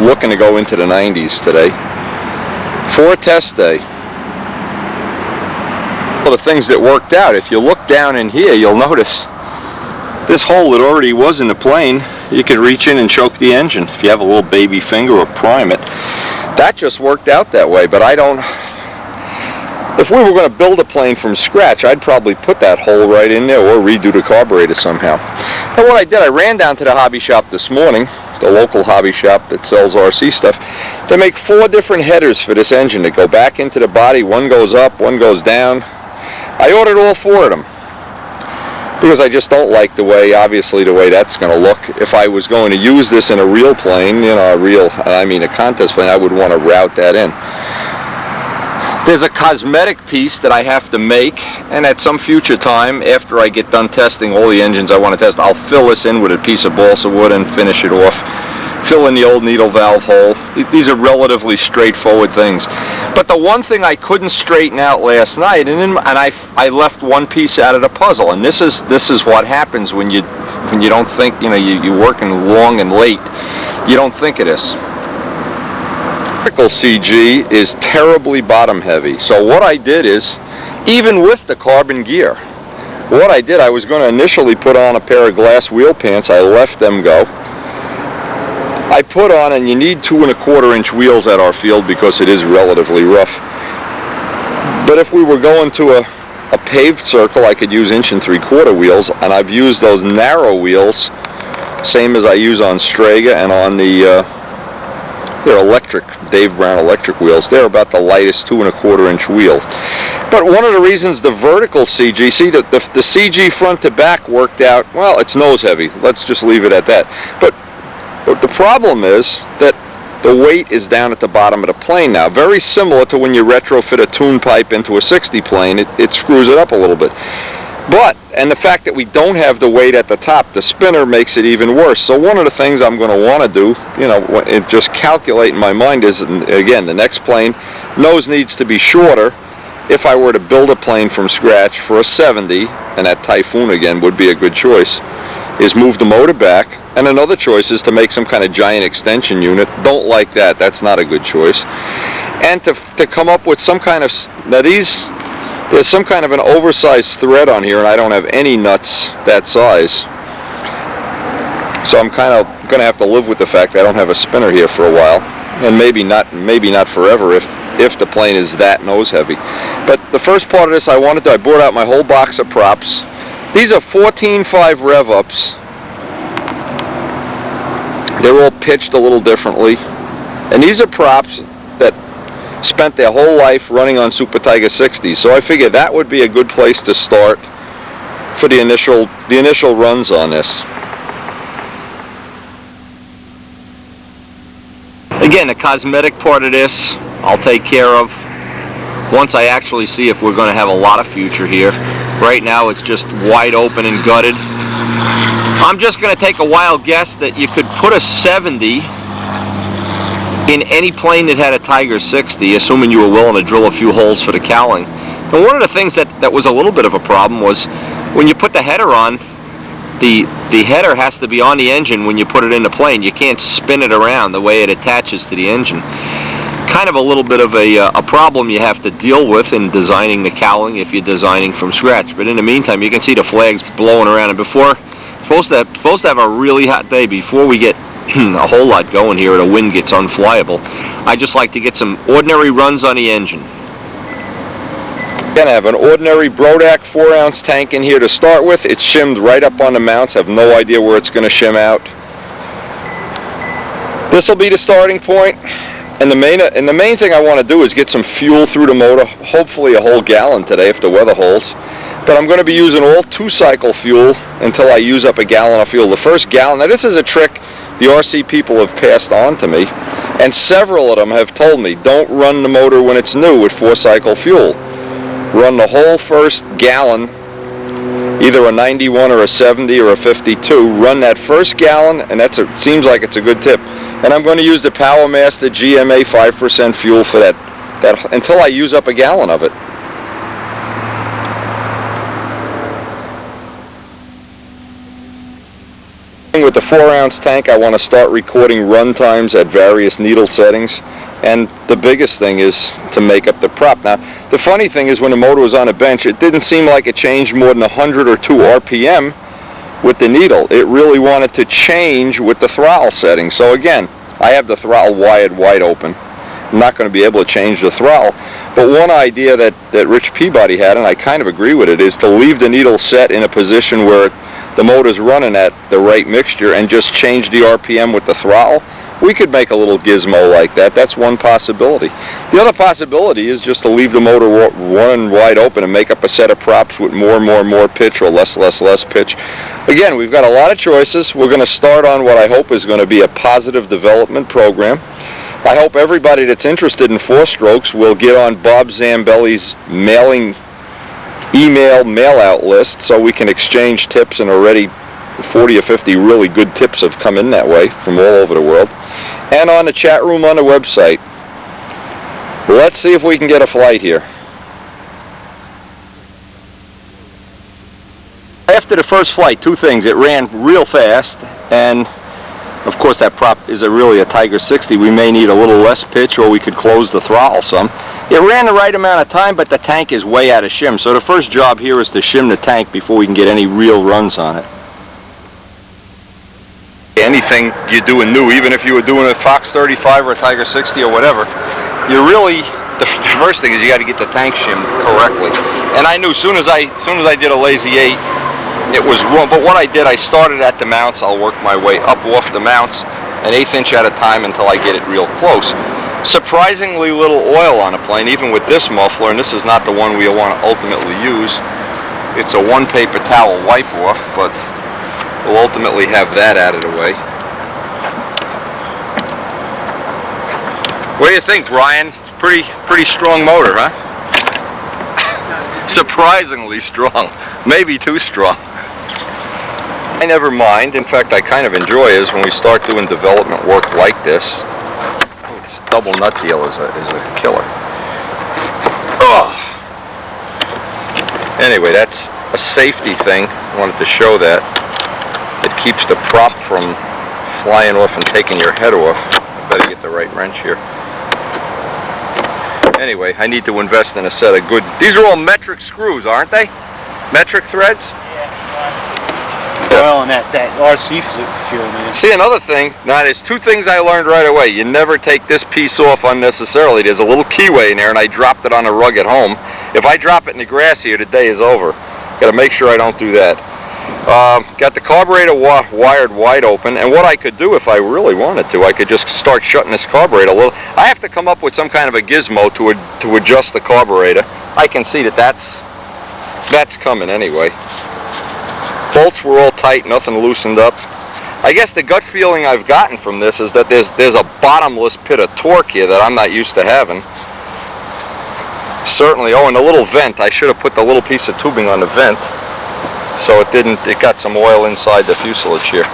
looking to go into the 90s today for a test day. One of the things that worked out, if you look down in here, you'll notice this hole that already was in the plane, you could reach in and choke the engine if you have a little baby finger or prime it. That just worked out that way, but I don't... If we were going to build a plane from scratch, I'd probably put that hole right in there or redo the carburetor somehow. And what I did, I ran down to the hobby shop this morning, the local hobby shop that sells RC stuff, to make 4 different headers for this engine that go back into the body. One goes up, one goes down. I ordered all 4 of them because I just don't like the way, obviously, the way that's going to look. If I was going to use this in a real plane, you know, a contest plane, I would want to route that in. There's a cosmetic piece that I have to make, and at some future time, after I get done testing all the engines I want to test, I'll fill this in with a piece of balsa wood and finish it off. Fill in the old needle valve hole. These are relatively straightforward things. But the one thing I couldn't straighten out last night, and I left one piece out of the puzzle, and this is what happens when you don't think, you know, you're working long and late. You don't think of this. Vertical CG is terribly bottom heavy. So what I did is, even with the carbon gear, what I did, I was going to initially put on a pair of glass wheel pants. I let them go. I put on, and you need 2¼ inch wheels at our field because it is relatively rough. But if we were going to a paved circle, I could use 1¾ wheels, and I've used those narrow wheels, same as I use on Strega and on the they're electric, Dave Brown electric wheels. They're about the lightest 2¼ inch wheel. But one of the reasons the vertical CG, see the CG front to back worked out, well, it's nose heavy. Let's just leave it at that. But the problem is that the weight is down at the bottom of the plane now. Very similar to when you retrofit a tune pipe into a 60 plane, it screws it up a little bit. And the fact that we don't have the weight at the top, the spinner, makes it even worse. So one of the things I'm going to want to do, you know, just calculate in my mind is, again, the next plane, nose needs to be shorter. If I were to build a plane from scratch for a 70, and that Typhoon again would be a good choice, is move the motor back. And another choice is to make some kind of giant extension unit. Don't like that. That's not a good choice. And to come up with some kind of, now there's some kind of an oversized thread on here, and I don't have any nuts that size. So I'm kind of going to have to live with the fact that I don't have a spinner here for a while, and maybe not forever if the plane is that nose heavy. But the first part of this I brought out my whole box of props. These are 14.5 rev ups. They're all pitched a little differently, and these are props that spent their whole life running on Super Tiger 60s. So I figured that would be a good place to start for the initial runs on this. Again, the cosmetic part of this I'll take care of once I actually see if we're going to have a lot of future here. Right now it's just wide open and gutted. I'm just going to take a wild guess that you could put a 70 in any plane that had a Tiger 60, assuming you were willing to drill a few holes for the cowling. And one of the things that was a little bit of a problem was when you put the header on, the header has to be on the engine when you put it in the plane. You can't spin it around the way it attaches to the engine. Kind of a little bit of a problem you have to deal with in designing the cowling if you're designing from scratch. But in the meantime, you can see the flags blowing around. And supposed to have a really hot day before we get a whole lot going here, the wind gets unflyable. I just like to get some ordinary runs on the engine. Again, I have an ordinary Brodak 4-ounce tank in here to start with. It's shimmed right up on the mounts. I have no idea where it's going to shim out. This will be the starting point. And the main thing I want to do is get some fuel through the motor, hopefully a whole gallon today if the weather holds. But I'm going to be using all 2-cycle fuel until I use up a gallon of fuel. The first gallon, now this is a trick the RC people have passed on to me, and several of them have told me, don't run the motor when it's new with 4-cycle fuel. Run the whole first gallon, either a 91 or a 70 or a 52. Run that first gallon, and seems like it's a good tip. And I'm going to use the PowerMaster GMA 5% fuel for that until I use up a gallon of it. With the 4-ounce tank, I want to start recording run times at various needle settings, and the biggest thing is to make up the prop. Now, the funny thing is when the motor was on a bench, it didn't seem like it changed more than 100 or 2 RPM with the needle. It really wanted to change with the throttle setting. So again, I have the throttle wired wide open. I'm not going to be able to change the throttle. But one idea that Rich Peabody had, and I kind of agree with it, is to leave the needle set in a position where the motor's running at the right mixture and just change the RPM with the throttle. We could make a little gizmo like that. That's one possibility. The other possibility is just to leave the motor running wide open and make up a set of props with more pitch or less pitch. Again, we've got a lot of choices. We're going to start on what I hope is going to be a positive development program. I hope everybody that's interested in 4-strokes will get on Bob Zambelli's email mail-out list so we can exchange tips, and already 40 or 50 really good tips have come in that way from all over the world. And on the chat room on the website. Let's see if we can get a flight here. After the first flight, 2 things. It ran real fast, and of course that prop is really a Tiger 60. We may need a little less pitch, or we could close the throttle some. It ran the right amount of time, but the tank is way out of shim. So the first job here is to shim the tank before we can get any real runs on it. Anything you're doing new, even if you were doing a Fox 35 or a Tiger 60 or whatever, you really, the first thing is you got to get the tank shimmed correctly. And I knew as soon as I did a lazy 8, it was wrong. But what I did, I started at the mounts. I'll work my way up off the mounts, an 1/8 inch at a time until I get it real close. Surprisingly little oil on a plane, even with this muffler, and this is not the one we want to ultimately use. It's a 1 paper towel wipe off, but we'll ultimately have that out of the way. What do you think, Brian? It's a pretty strong motor, huh? Surprisingly strong. Maybe too strong. I never mind. In fact, I kind of enjoy is when we start doing development work like this. Oh, this double nut deal is a killer. Oh. Anyway, that's a safety thing. I wanted to show that. It keeps the prop from flying off and taking your head off. I better get the right wrench here. Anyway, I need to invest in a set of good... These are all metric screws, aren't they? Metric threads? Oil and that RC fuel, man. See, another thing, now there's 2 things I learned right away. You never take this piece off unnecessarily. There's a little keyway in there, and I dropped it on a rug at home. If I drop it in the grass here, the day is over. Got to make sure I don't do that. Got the carburetor wired wide open, and what I could do if I really wanted to, I could just start shutting this carburetor a little. I have to come up with some kind of a gizmo to adjust the carburetor. I can see that's coming anyway. Bolts were all tight, nothing loosened up. I guess the gut feeling I've gotten from this is that there's a bottomless pit of torque here that I'm not used to having. Certainly, oh, and the little vent, I should have put the little piece of tubing on the vent so it got some oil inside the fuselage here.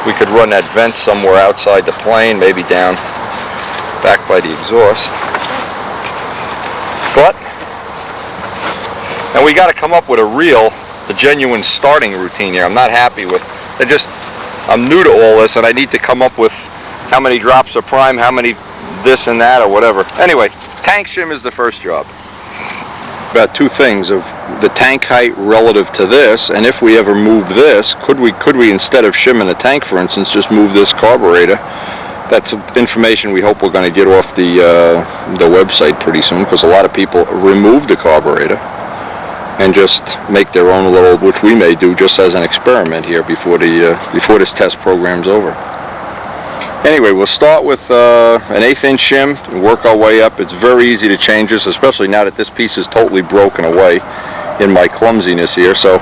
We could run that vent somewhere outside the plane, maybe down back by the exhaust. And we got to come up with the genuine starting routine here. I'm not happy with, I'm new to all this, and I need to come up with how many drops of prime, how many this and that or whatever. Anyway, tank shim is the first job. About 2 things of the tank height relative to this, and if we ever move this, could we instead of shimming the tank, for instance, just move this carburetor? That's information we hope we're going to get off the website pretty soon, because a lot of people remove the carburetor and just make their own little, which we may do just as an experiment here before this test program's over. Anyway, we'll start with an 1/8 inch shim and work our way up. It's very easy to change this, especially now that this piece is totally broken away in my clumsiness here. So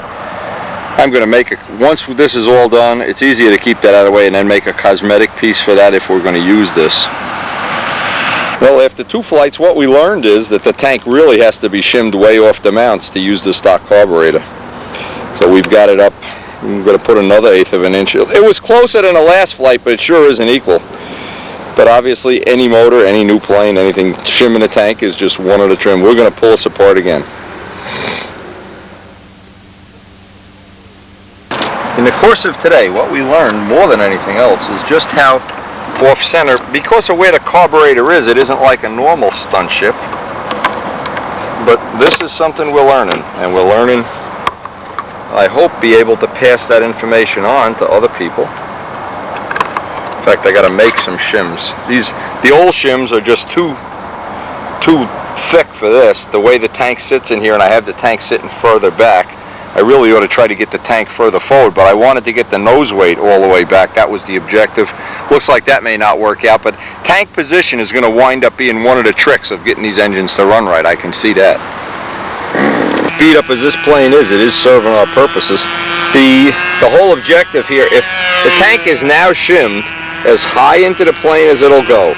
I'm going to make once this is all done, it's easier to keep that out of the way and then make a cosmetic piece for that if we're going to use this. Well, after 2 flights, what we learned is that the tank really has to be shimmed way off the mounts to use the stock carburetor. So we've got it up. I'm going to put another 1/8 of an inch. It was closer than the last flight, but it sure isn't equal. But obviously, any motor, any new plane, anything shimming the tank is just one of the trim. We're going to pull this apart again. In the course of today, what we learned more than anything else is just how off-center, because of where the carburetor is, it isn't like a normal stunt ship. But this is something we're learning, and we're learning, I hope, be able to pass that information on to other people. In fact, I got to make some shims. The old shims are just too thick for this. The way the tank sits in here, and I have the tank sitting further back, I really ought to try to get the tank further forward, but I wanted to get the nose weight all the way back. That was the objective. Looks like that may not work out, but tank position is going to wind up being one of the tricks of getting these engines to run right. I can see that. Beat up as this plane is, it is serving our purposes. The whole objective here, if the tank is now shimmed as high into the plane as it'll go,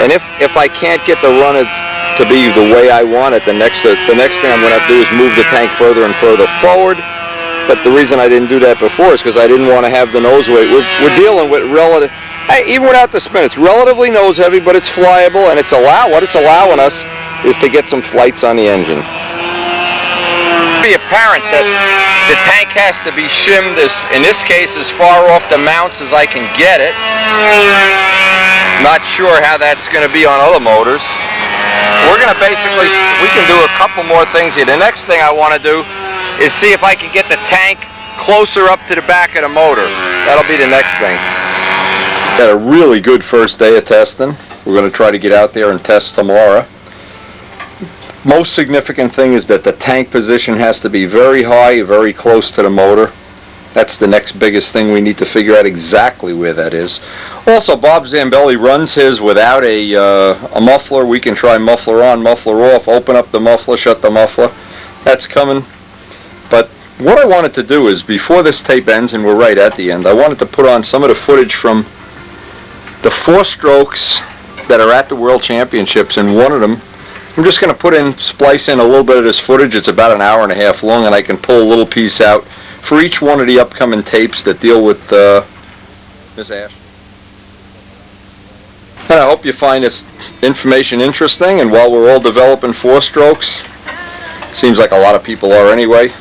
and if I can't get the run to be the way I want it, the next thing I'm going to have to do is move the tank further and further forward. But the reason I didn't do that before is because I didn't want to have the nose weight. We're dealing with relative, even without the spin, it's relatively nose heavy, but it's flyable, and what it's allowing us is to get some flights on the engine. It'll be apparent that the tank has to be shimmed, in this case, as far off the mounts as I can get it. Not sure how that's going to be on other motors. We're going to basically, we can do a couple more things here. The next thing I want to do is see if I can get the tank closer up to the back of the motor. That'll be the next thing. Got a really good first day of testing. We're going to try to get out there and test tomorrow. Most significant thing is that the tank position has to be very high, very close to the motor. That's the next biggest thing. We need to figure out exactly where that is. Also, Bob Zambelli runs his without a muffler. We can try muffler on, muffler off, open up the muffler, shut the muffler. That's coming. But what I wanted to do is, before this tape ends, and we're right at the end, I wanted to put on some of the footage from the 4 strokes that are at the World Championships, and one of them, I'm just going to splice in a little bit of this footage. It's about an hour and a half long, and I can pull a little piece out for each one of the upcoming tapes that deal with Miss Ash. And I hope you find this information interesting, and while we're all developing 4 strokes, seems like a lot of people are anyway,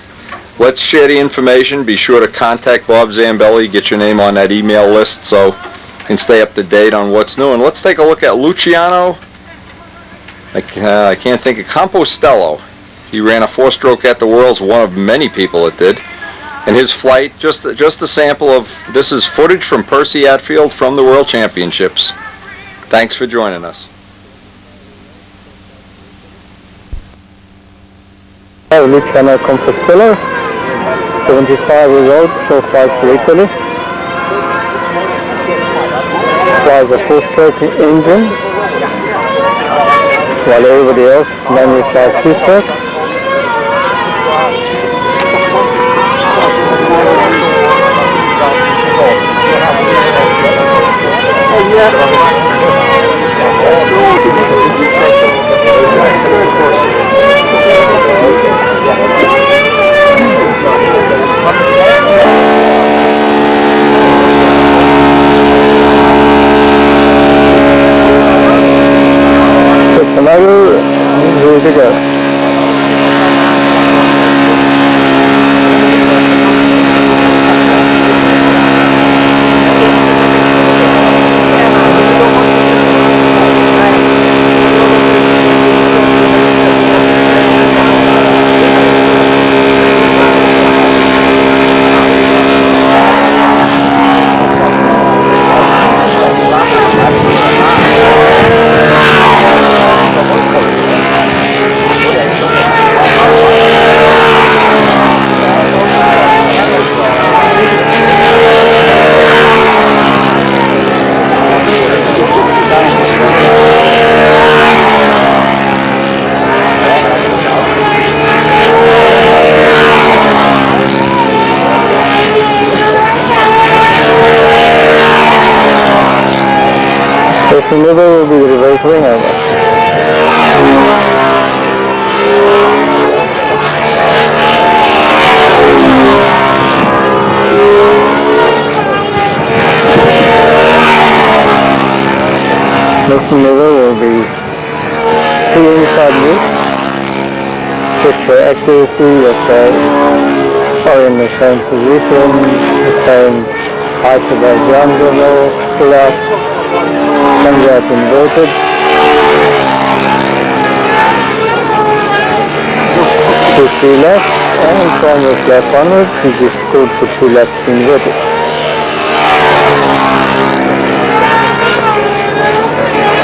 let's share the information. Be sure to contact Bob Zambelli, get your name on that email list so you can stay up to date on what's new. And let's take a look at Luciano, I can't think of, Compostello. He ran a 4-stroke at the Worlds, one of many people that did. And his flight, just a sample of, this is footage from Percy Atfield from the World Championships. Thanks for joining us. Luciano Compostello, 75 years old, still flies for Italy. Flies a 4-stroke engine, while everybody else mainly flies 2 strokes. Set the motor, and ready to go. First maneuver will be the reverse wing over. Next maneuver will be 2 inside moves. Check for accuracy of are in the same position, the same height of our ground level, pull out, comes out inverted. To 3 laps, and from the lap onwards, you get scored for 2 laps inverted.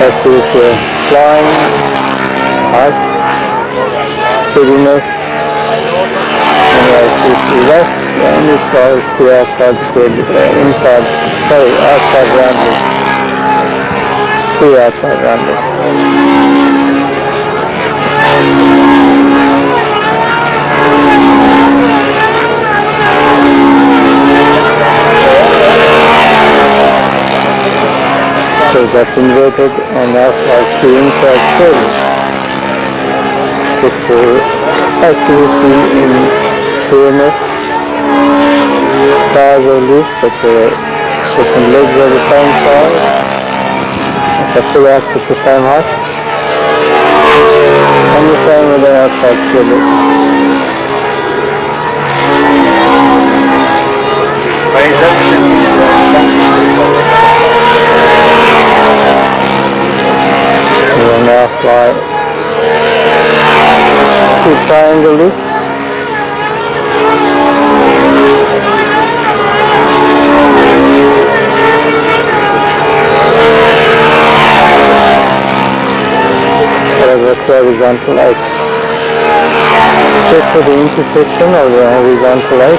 Accuracy of flying, height, steadiness, and just relax, and it goes to outside square, outside rounders. 2 outside rounders. So that's inverted, and now flies to inside square. Just for accuracy in squareness, size of loop, but the different legs are the same size, the full outs at the same height, and the same with the outside square leg. We will now fly 2 triangle loops. Horizontal 8. Just for the intersection of the horizontal 8,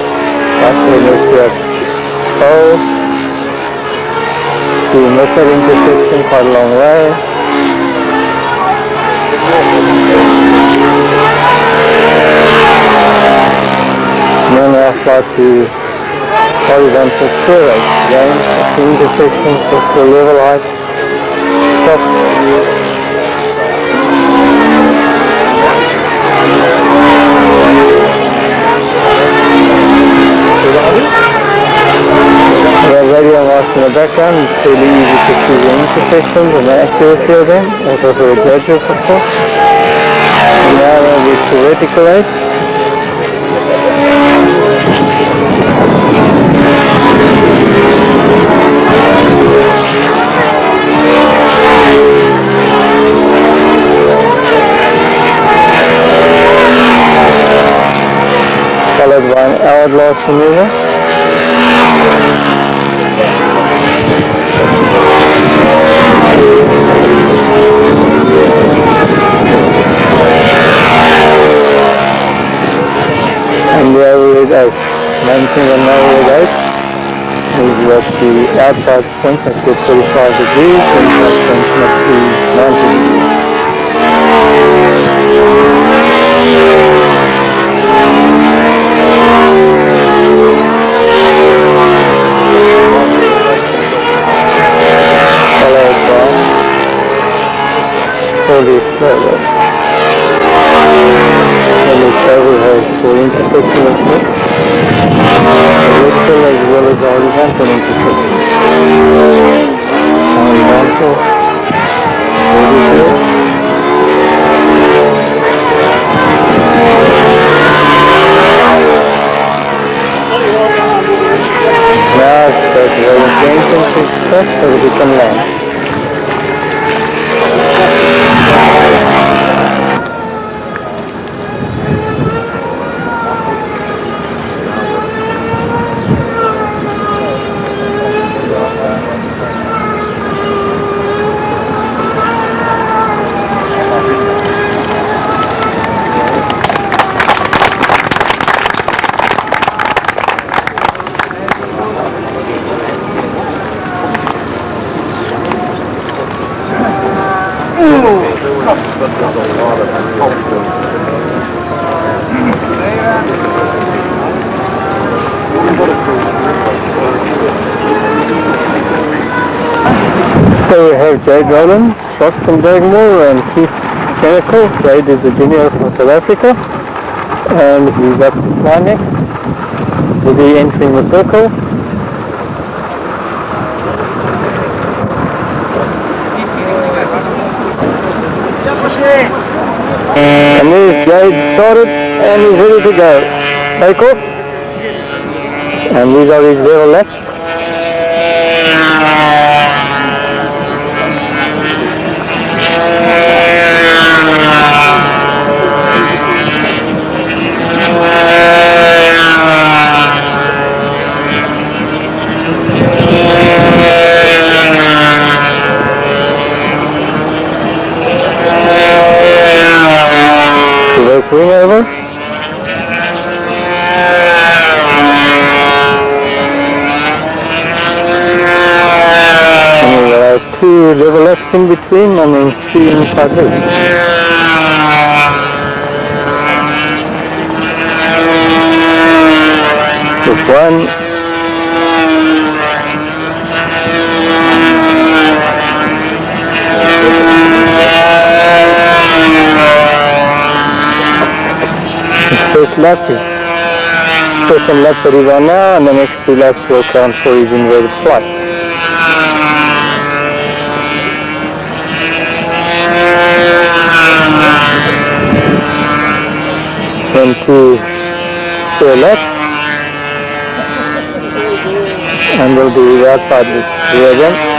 that's when you have pole. You miss that intersection quite a long way. And then I'll fly to horizontal square 8 again at the intersection, so for level height, stops. We have radio mask in the background. It's fairly easy to see the intersections and the accuracy of them, also for the judges, of course. And now we'll be to vertical 8. Followed by an hourglass maneuver. And the overhead 8. Main thing on the overhead 8 is that the outside point must be 45 degrees and the inside point must be 90 degrees. Followed by 47. And it's overhead for intersection of foot, vertical as well as horizontal intersection. Horizontal, vertical. Now it's the orientation to step so that we can land. So we have Jade Rollins, Rostam Dagmore and Keith Mechanical. Jade is a junior from South Africa and he's up to fly next. We'll be entering the circle. And there's Jade started and he's ready to go. Take off. And these are his level laps. Reverse wing over. And we'll have 2 level laps in between and then 3 inside hill. Just 1. First lap is second lap that he's on now, and the next 2 laps will count for his inverted flight. Then 2 spare laps, and we'll do the outside here again.